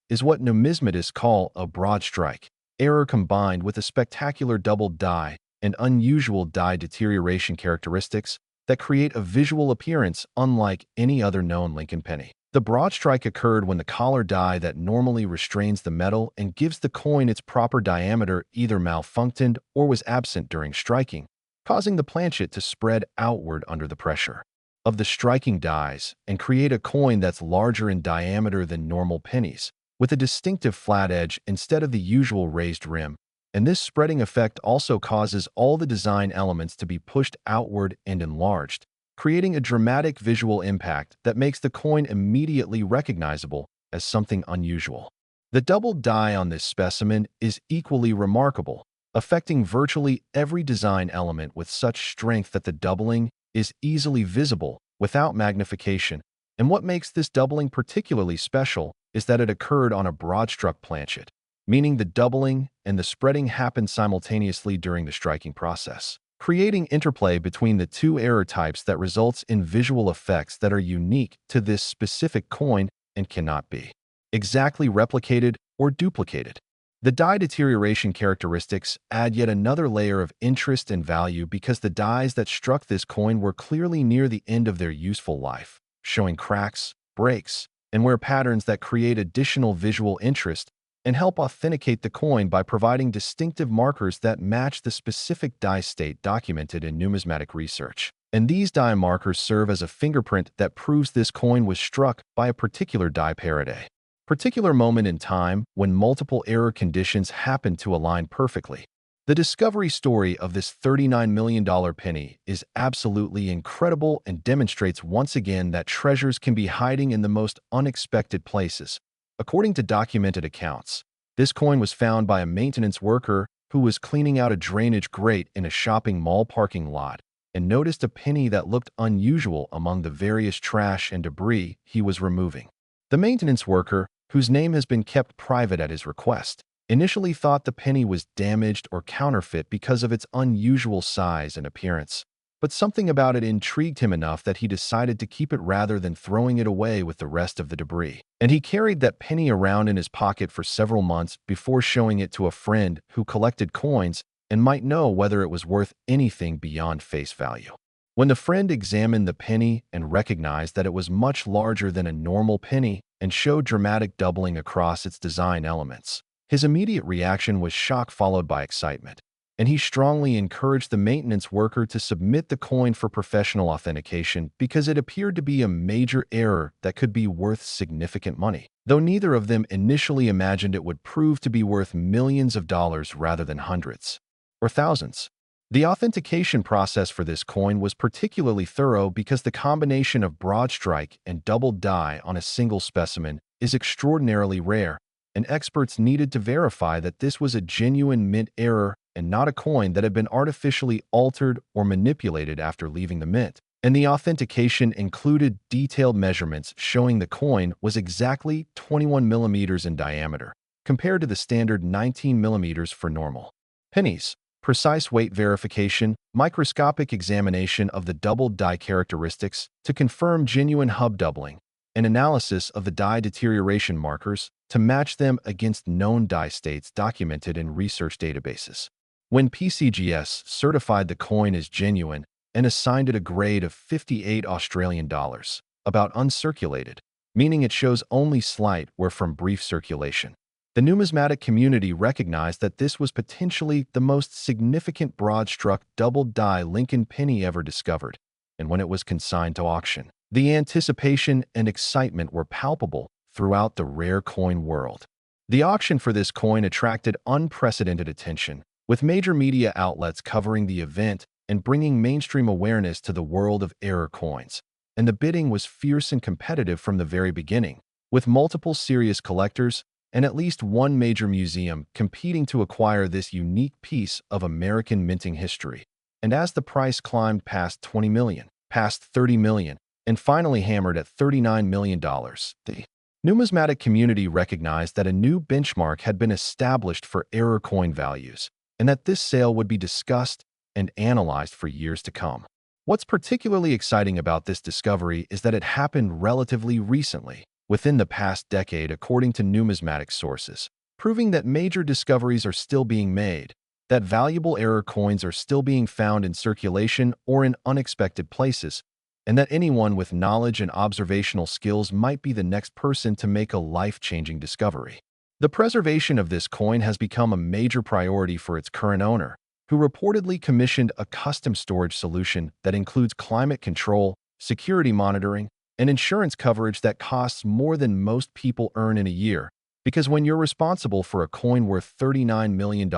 is what numismatists call a broadstrike error combined with a spectacular double die and unusual die deterioration characteristics that create a visual appearance unlike any other known Lincoln Penny. The broadstrike occurred when the collar die that normally restrains the metal and gives the coin its proper diameter either malfunctioned or was absent during striking, causing the planchet to spread outward under the pressure of the striking dies and create a coin that's larger in diameter than normal pennies, with a distinctive flat edge instead of the usual raised rim, And this spreading effect also causes all the design elements to be pushed outward and enlarged, creating a dramatic visual impact that makes the coin immediately recognizable as something unusual. The doubled die on this specimen is equally remarkable, affecting virtually every design element with such strength that the doubling is easily visible without magnification. And what makes this doubling particularly special is that it occurred on a broadstrike planchet, meaning the doubling and the spreading happened simultaneously during the striking process, creating interplay between the two error types that results in visual effects that are unique to this specific coin and cannot be exactly replicated or duplicated. The die deterioration characteristics add yet another layer of interest and value because the dies that struck this coin were clearly near the end of their useful life, showing cracks, breaks, and wear patterns that create additional visual interest and help authenticate the coin by providing distinctive markers that match the specific die state documented in numismatic research. And these die markers serve as a fingerprint that proves this coin was struck by a particular die particular moment in time when multiple error conditions happen to align perfectly. The discovery story of this $39 million penny is absolutely incredible and demonstrates once again that treasures can be hiding in the most unexpected places. According to documented accounts, this coin was found by a maintenance worker who was cleaning out a drainage grate in a shopping mall parking lot and noticed a penny that looked unusual among the various trash and debris he was removing. The maintenance worker, whose name has been kept private at his request, initially thought the penny was damaged or counterfeit because of its unusual size and appearance. But something about it intrigued him enough that he decided to keep it rather than throwing it away with the rest of the debris. And he carried that penny around in his pocket for several months before showing it to a friend who collected coins and might know whether it was worth anything beyond face value. When the friend examined the penny and recognized that it was much larger than a normal penny and showed dramatic doubling across its design elements, his immediate reaction was shock followed by excitement, and he strongly encouraged the maintenance worker to submit the coin for professional authentication because it appeared to be a major error that could be worth significant money, though neither of them initially imagined it would prove to be worth millions of dollars rather than hundreds or thousands. The authentication process for this coin was particularly thorough because the combination of broadstrike and doubled die on a single specimen is extraordinarily rare, and experts needed to verify that this was a genuine mint error and not a coin that had been artificially altered or manipulated after leaving the mint. And the authentication included detailed measurements showing the coin was exactly 21 millimeters in diameter, compared to the standard 19 millimeters for normal pennies. Precise weight verification, microscopic examination of the doubled die characteristics to confirm genuine hub doubling, and analysis of the die deterioration markers to match them against known die states documented in research databases. When PCGS certified the coin as genuine and assigned it a grade of 58 Australian dollars, about uncirculated, meaning it shows only slight wear from brief circulation. The numismatic community recognized that this was potentially the most significant broad-struck doubled die Lincoln penny ever discovered, and when it was consigned to auction, the anticipation and excitement were palpable throughout the rare coin world. The auction for this coin attracted unprecedented attention, with major media outlets covering the event and bringing mainstream awareness to the world of error coins. And the bidding was fierce and competitive from the very beginning, with multiple serious collectors and at least one major museum competing to acquire this unique piece of American minting history. And as the price climbed past $20 million, past $30 million, and finally hammered at $39 million, the numismatic community recognized that a new benchmark had been established for error coin values, and that this sale would be discussed and analyzed for years to come. What's particularly exciting about this discovery is that it happened relatively recently, within the past decade according to numismatic sources, proving that major discoveries are still being made, that valuable error coins are still being found in circulation or in unexpected places, and that anyone with knowledge and observational skills might be the next person to make a life-changing discovery. The preservation of this coin has become a major priority for its current owner, who reportedly commissioned a custom storage solution that includes climate control, security monitoring, and insurance coverage that costs more than most people earn in a year, Because when you're responsible for a coin worth $39 million,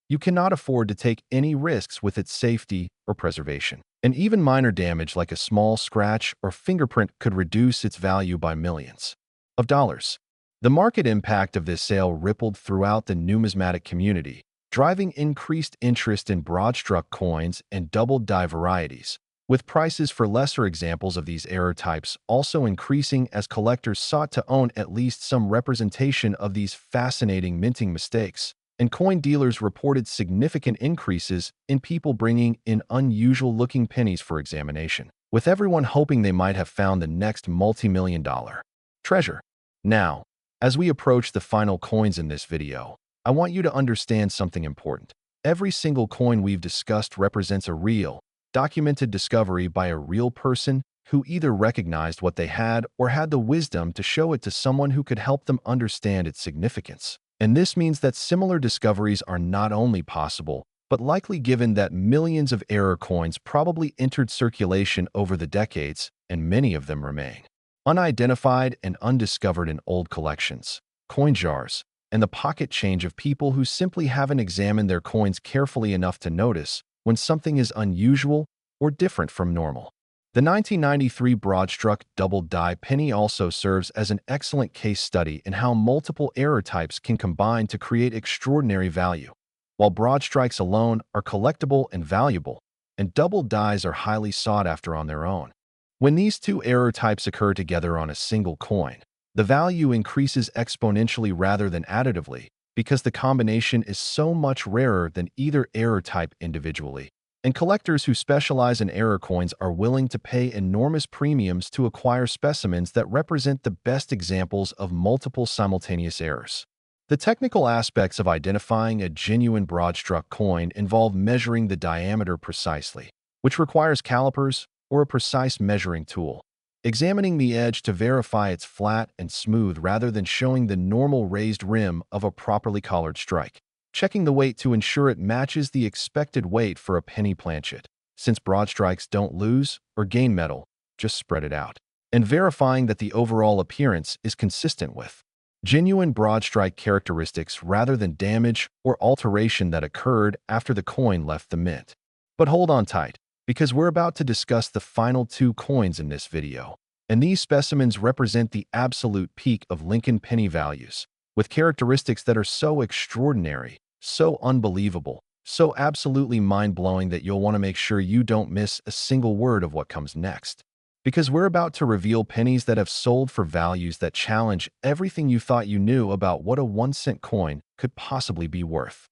you cannot afford to take any risks with its safety or preservation. And even minor damage like a small scratch or fingerprint could reduce its value by millions of dollars. The market impact of this sale rippled throughout the numismatic community, driving increased interest in broadstruck coins and double-die varieties, with prices for lesser examples of these error types also increasing as collectors sought to own at least some representation of these fascinating minting mistakes. And coin dealers reported significant increases in people bringing in unusual-looking pennies for examination, with everyone hoping they might have found the next multi-million-dollar treasure. Now, as we approach the final coins in this video, I want you to understand something important. Every single coin we've discussed represents a real, documented discovery by a real person who either recognized what they had or had the wisdom to show it to someone who could help them understand its significance. And this means that similar discoveries are not only possible, but likely given that millions of error coins probably entered circulation over the decades, and many of them remain unidentified and undiscovered in old collections, coin jars, and the pocket change of people who simply haven't examined their coins carefully enough to notice when something is unusual or different from normal. The 1993 broadstruck double-die penny also serves as an excellent case study in how multiple error types can combine to create extraordinary value. While broadstrikes alone are collectible and valuable, and double dies are highly sought after on their own, when these two error types occur together on a single coin, the value increases exponentially rather than additively because the combination is so much rarer than either error type individually. And collectors who specialize in error coins are willing to pay enormous premiums to acquire specimens that represent the best examples of multiple simultaneous errors. The technical aspects of identifying a genuine broadstruck coin involve measuring the diameter precisely, which requires calipers or a precise measuring tool, examining the edge to verify it's flat and smooth rather than showing the normal raised rim of a properly collared strike, checking the weight to ensure it matches the expected weight for a penny planchet, since broadstrikes don't lose or gain metal, just spread it out, and verifying that the overall appearance is consistent with genuine broadstrike characteristics rather than damage or alteration that occurred after the coin left the mint. But hold on tight, because we're about to discuss the final two coins in this video, and these specimens represent the absolute peak of Lincoln penny values, with characteristics that are so extraordinary, so unbelievable, so absolutely mind-blowing that you'll want to make sure you don't miss a single word of what comes next. Because we're about to reveal pennies that have sold for values that challenge everything you thought you knew about what a 1-cent coin could possibly be worth.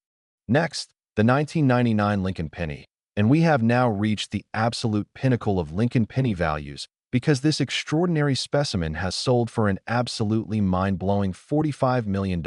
Next, the 1999 Lincoln penny. And we have now reached the absolute pinnacle of Lincoln penny values because this extraordinary specimen has sold for an absolutely mind-blowing $45 million,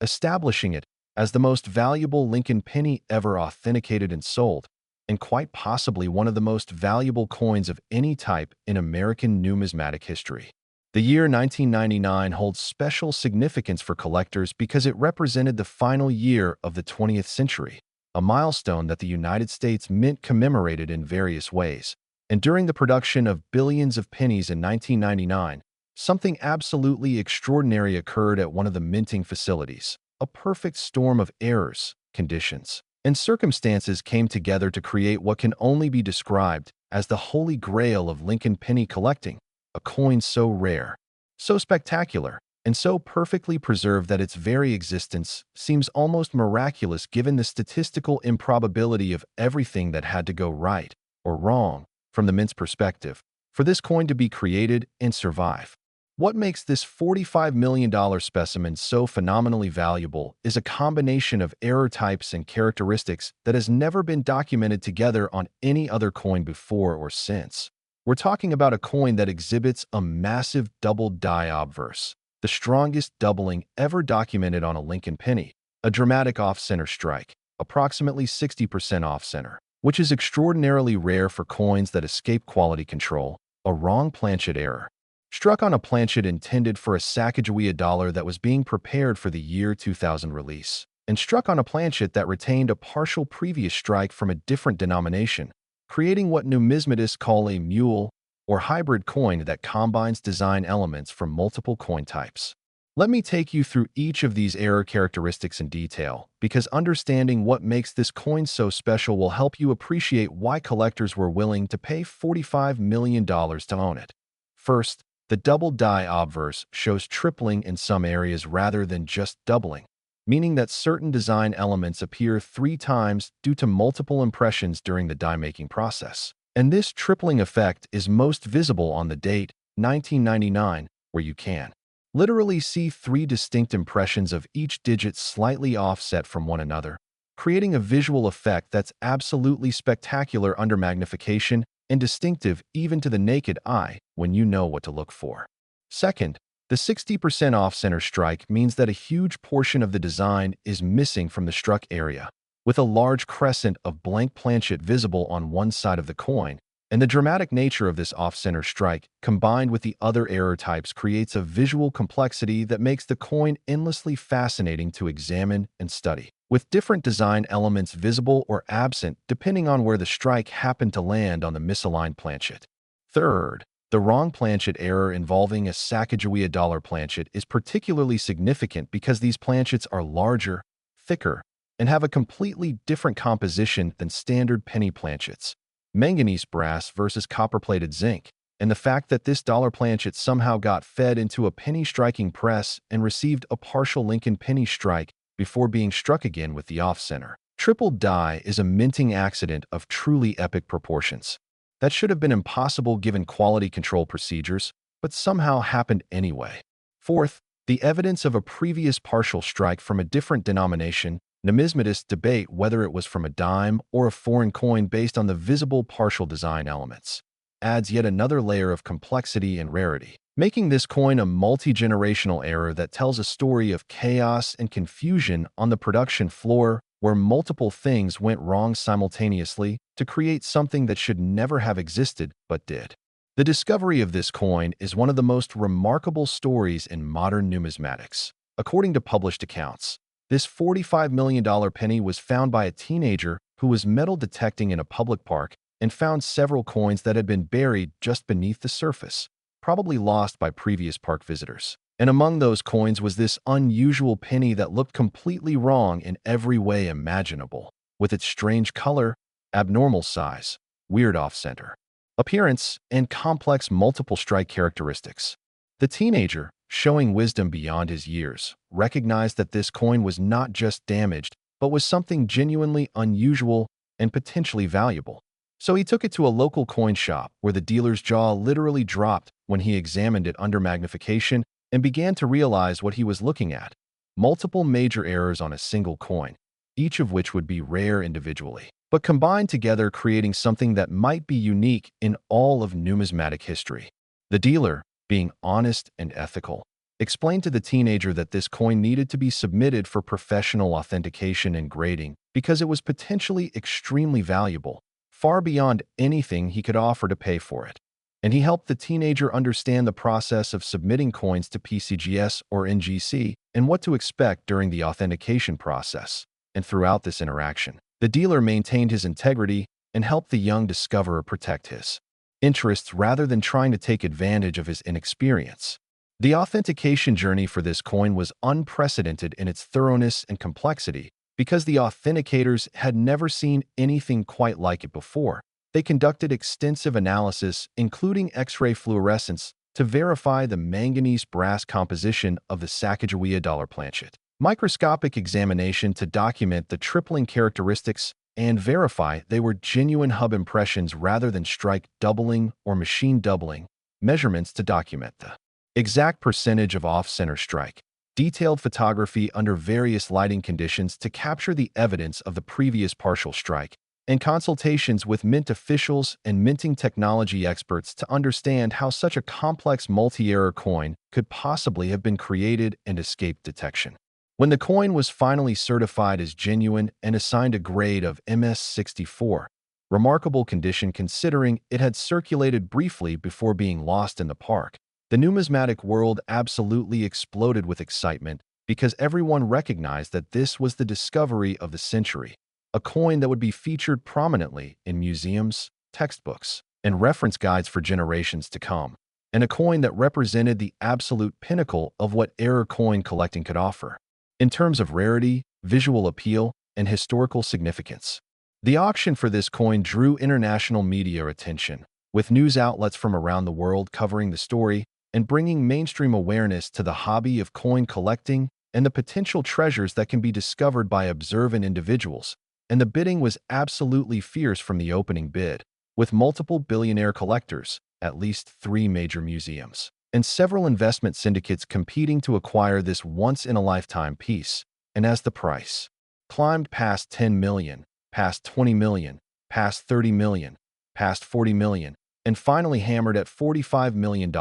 establishing it as the most valuable Lincoln penny ever authenticated and sold, and quite possibly one of the most valuable coins of any type in American numismatic history. The year 1999 holds special significance for collectors because it represented the final year of the 20th century, a milestone that the United States Mint commemorated in various ways. And during the production of billions of pennies in 1999, something absolutely extraordinary occurred at one of the minting facilities. A perfect storm of errors, conditions, and circumstances came together to create what can only be described as the holy grail of Lincoln penny collecting, a coin so rare, so spectacular, and so perfectly preserved that its very existence seems almost miraculous given the statistical improbability of everything that had to go right or wrong from the mint's perspective for this coin to be created and survive. What makes this $45 million specimen so phenomenally valuable is a combination of error types and characteristics that has never been documented together on any other coin before or since. We're talking about a coin that exhibits a massive double die obverse, the strongest doubling ever documented on a Lincoln penny, a dramatic off-center strike, approximately 60% off-center, which is extraordinarily rare for coins that escape quality control, a wrong planchet error, struck on a planchet intended for a Sacagawea dollar that was being prepared for the year 2000 release, and struck on a planchet that retained a partial previous strike from a different denomination, creating what numismatists call a mule or hybrid coin that combines design elements from multiple coin types. Let me take you through each of these error characteristics in detail, because understanding what makes this coin so special will help you appreciate why collectors were willing to pay $45 million to own it. First, the double die obverse shows tripling in some areas rather than just doubling, meaning that certain design elements appear 3 times due to multiple impressions during the die-making process. And this tripling effect is most visible on the date, 1999, where you can literally see 3 distinct impressions of each digit slightly offset from one another, creating a visual effect that's absolutely spectacular under magnification and distinctive even to the naked eye when you know what to look for. Second, the 60% off-center strike means that a huge portion of the design is missing from the struck area, with a large crescent of blank planchet visible on one side of the coin. And the dramatic nature of this off-center strike, combined with the other error types, creates a visual complexity that makes the coin endlessly fascinating to examine and study, with different design elements visible or absent depending on where the strike happened to land on the misaligned planchet. Third, the wrong planchet error involving a Sacagawea dollar planchet is particularly significant because these planchets are larger, thicker, and have a completely different composition than standard penny planchets. Manganese brass versus copper-plated zinc, and the fact that this dollar planchet somehow got fed into a penny striking press and received a partial Lincoln penny strike before being struck again with the off-center. Triple die is a minting accident of truly epic proportions. That should have been impossible given quality control procedures, but somehow happened anyway. Fourth, the evidence of a previous partial strike from a different denomination. Numismatists debate whether it was from a dime or a foreign coin based on the visible partial design elements. Adds yet another layer of complexity and rarity, making this coin a multi-generational error that tells a story of chaos and confusion on the production floor where multiple things went wrong simultaneously to create something that should never have existed but did. The discovery of this coin is one of the most remarkable stories in modern numismatics. According to published accounts, this $45 million penny was found by a teenager who was metal detecting in a public park and found several coins that had been buried just beneath the surface, probably lost by previous park visitors. And among those coins was this unusual penny that looked completely wrong in every way imaginable, with its strange color, abnormal size, weird off-center appearance, and complex multiple strike characteristics. The teenager, showing wisdom beyond his years, recognized that this coin was not just damaged, but was something genuinely unusual and potentially valuable. So he took it to a local coin shop where the dealer's jaw literally dropped when he examined it under magnification and began to realize what he was looking at: multiple major errors on a single coin, each of which would be rare individually, but combined together creating something that might be unique in all of numismatic history. The dealer, being honest and ethical, explained to the teenager that this coin needed to be submitted for professional authentication and grading because it was potentially extremely valuable, far beyond anything he could offer to pay for it. And he helped the teenager understand the process of submitting coins to PCGS or NGC and what to expect during the authentication process. And throughout this interaction, the dealer maintained his integrity and helped the young discoverer protect his interests rather than trying to take advantage of his inexperience. The authentication journey for this coin was unprecedented in its thoroughness and complexity because the authenticators had never seen anything quite like it before. They conducted extensive analysis, including X-ray fluorescence, to verify the manganese brass composition of the Sacagawea dollar planchet, microscopic examination to document the tripling characteristics, and verify they were genuine hub impressions rather than strike doubling or machine doubling, measurements to document the exact percentage of off-center strike, detailed photography under various lighting conditions to capture the evidence of the previous partial strike, and consultations with mint officials and minting technology experts to understand how such a complex multi-error coin could possibly have been created and escape detection. When the coin was finally certified as genuine and assigned a grade of MS64, remarkable condition considering it had circulated briefly before being lost in the park, the numismatic world absolutely exploded with excitement because everyone recognized that this was the discovery of the century, a coin that would be featured prominently in museums, textbooks, and reference guides for generations to come. and a coin that represented the absolute pinnacle of what error coin collecting could offer. In terms of rarity, visual appeal, and historical significance, the auction for this coin drew international media attention, with news outlets from around the world covering the story and bringing mainstream awareness to the hobby of coin collecting and the potential treasures that can be discovered by observant individuals. And the bidding was absolutely fierce from the opening bid, with multiple billionaire collectors, at least 3 major museums, and several investment syndicates competing to acquire this once-in-a-lifetime piece. And as the price climbed past 10 million, past 20 million, past 30 million, past 40 million, and finally hammered at $45 million,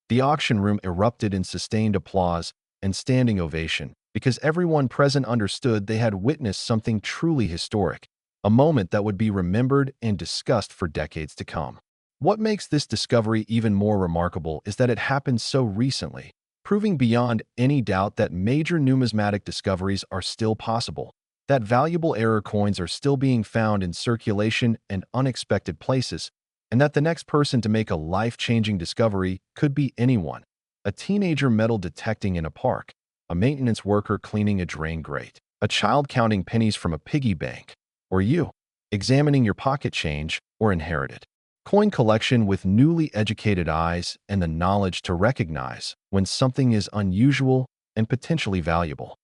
the auction room erupted in sustained applause and standing ovation because everyone present understood they had witnessed something truly historic, a moment that would be remembered and discussed for decades to come. What makes this discovery even more remarkable is that it happened so recently, proving beyond any doubt that major numismatic discoveries are still possible, that valuable error coins are still being found in circulation and unexpected places, and that the next person to make a life-changing discovery could be anyone: a teenager metal detecting in a park, a maintenance worker cleaning a drain grate, a child counting pennies from a piggy bank, or you, examining your pocket change or inherited coin collection with newly educated eyes and the knowledge to recognize when something is unusual and potentially valuable.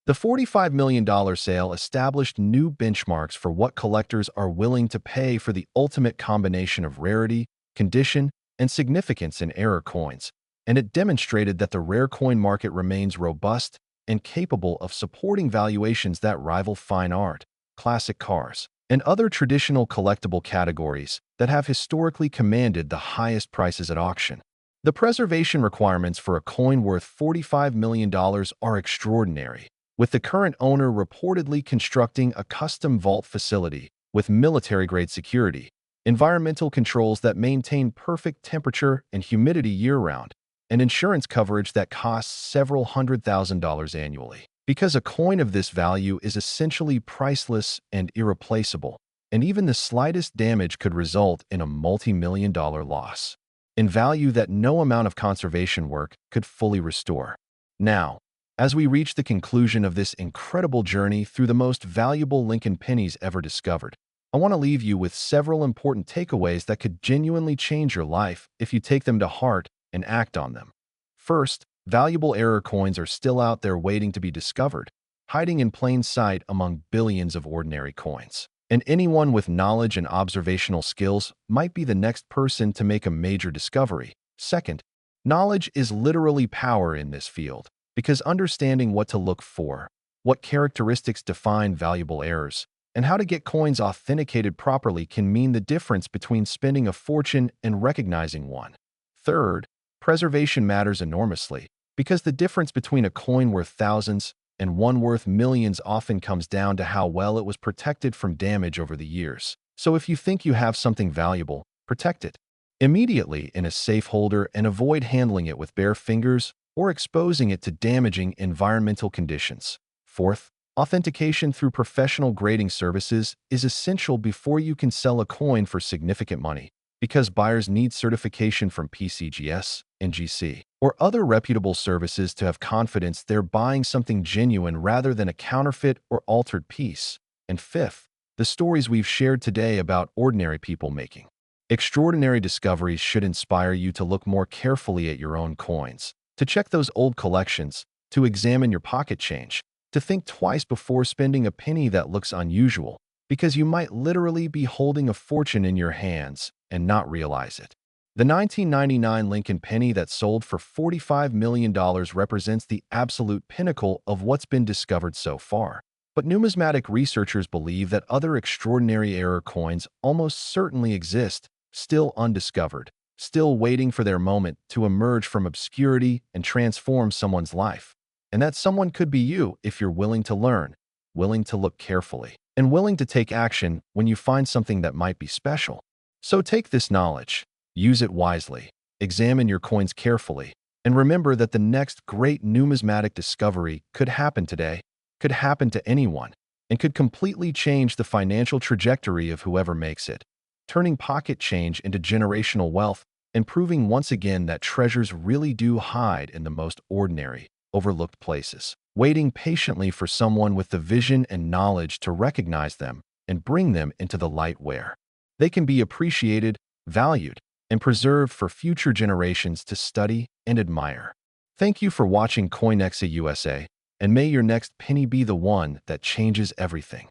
The $45 million sale established new benchmarks for what collectors are willing to pay for the ultimate combination of rarity, condition, and significance in error coins, and it demonstrated that the rare coin market remains robust and capable of supporting valuations that rival fine art, classic cars, and other traditional collectible categories that have historically commanded the highest prices at auction. The preservation requirements for a coin worth $45 million are extraordinary, with the current owner reportedly constructing a custom vault facility with military-grade security, environmental controls that maintain perfect temperature and humidity year-round, and insurance coverage that costs several $100,000 annually. Because a coin of this value is essentially priceless and irreplaceable, and even the slightest damage could result in a multi-million-dollar loss in value that no amount of conservation work could fully restore. Now, as we reach the conclusion of this incredible journey through the most valuable Lincoln pennies ever discovered, I want to leave you with several important takeaways that could genuinely change your life if you take them to heart and act on them. First, valuable error coins are still out there waiting to be discovered, hiding in plain sight among billions of ordinary coins. And anyone with knowledge and observational skills might be the next person to make a major discovery. Second, knowledge is literally power in this field, because understanding what to look for, what characteristics define valuable errors, and how to get coins authenticated properly can mean the difference between spending a fortune and recognizing one. Third, preservation matters enormously, because the difference between a coin worth thousands and one worth millions often comes down to how well it was protected from damage over the years. So if you think you have something valuable, protect it immediately in a safe holder and avoid handling it with bare fingers or exposing it to damaging environmental conditions. Fourth, authentication through professional grading services is essential before you can sell a coin for significant money, because buyers need certification from PCGS, NGC, or other reputable services to have confidence they're buying something genuine rather than a counterfeit or altered piece. And fifth, the stories we've shared today about ordinary people making extraordinary discoveries should inspire you to look more carefully at your own coins, to check those old collections, to examine your pocket change, to think twice before spending a penny that looks unusual, because you might literally be holding a fortune in your hands and not realize it. The 1999 Lincoln penny that sold for $45 million represents the absolute pinnacle of what's been discovered so far. But numismatic researchers believe that other extraordinary error coins almost certainly exist, still undiscovered, still waiting for their moment to emerge from obscurity and transform someone's life. And that someone could be you if you're willing to learn, willing to look carefully, and willing to take action when you find something that might be special. So take this knowledge, use it wisely, examine your coins carefully, and remember that the next great numismatic discovery could happen today, could happen to anyone, and could completely change the financial trajectory of whoever makes it, turning pocket change into generational wealth and proving once again that treasures really do hide in the most ordinary, overlooked places, waiting patiently for someone with the vision and knowledge to recognize them and bring them into the light where they can be appreciated, valued, and preserved for future generations to study and admire. Thank you for watching CoinExa USA, and may your next penny be the one that changes everything.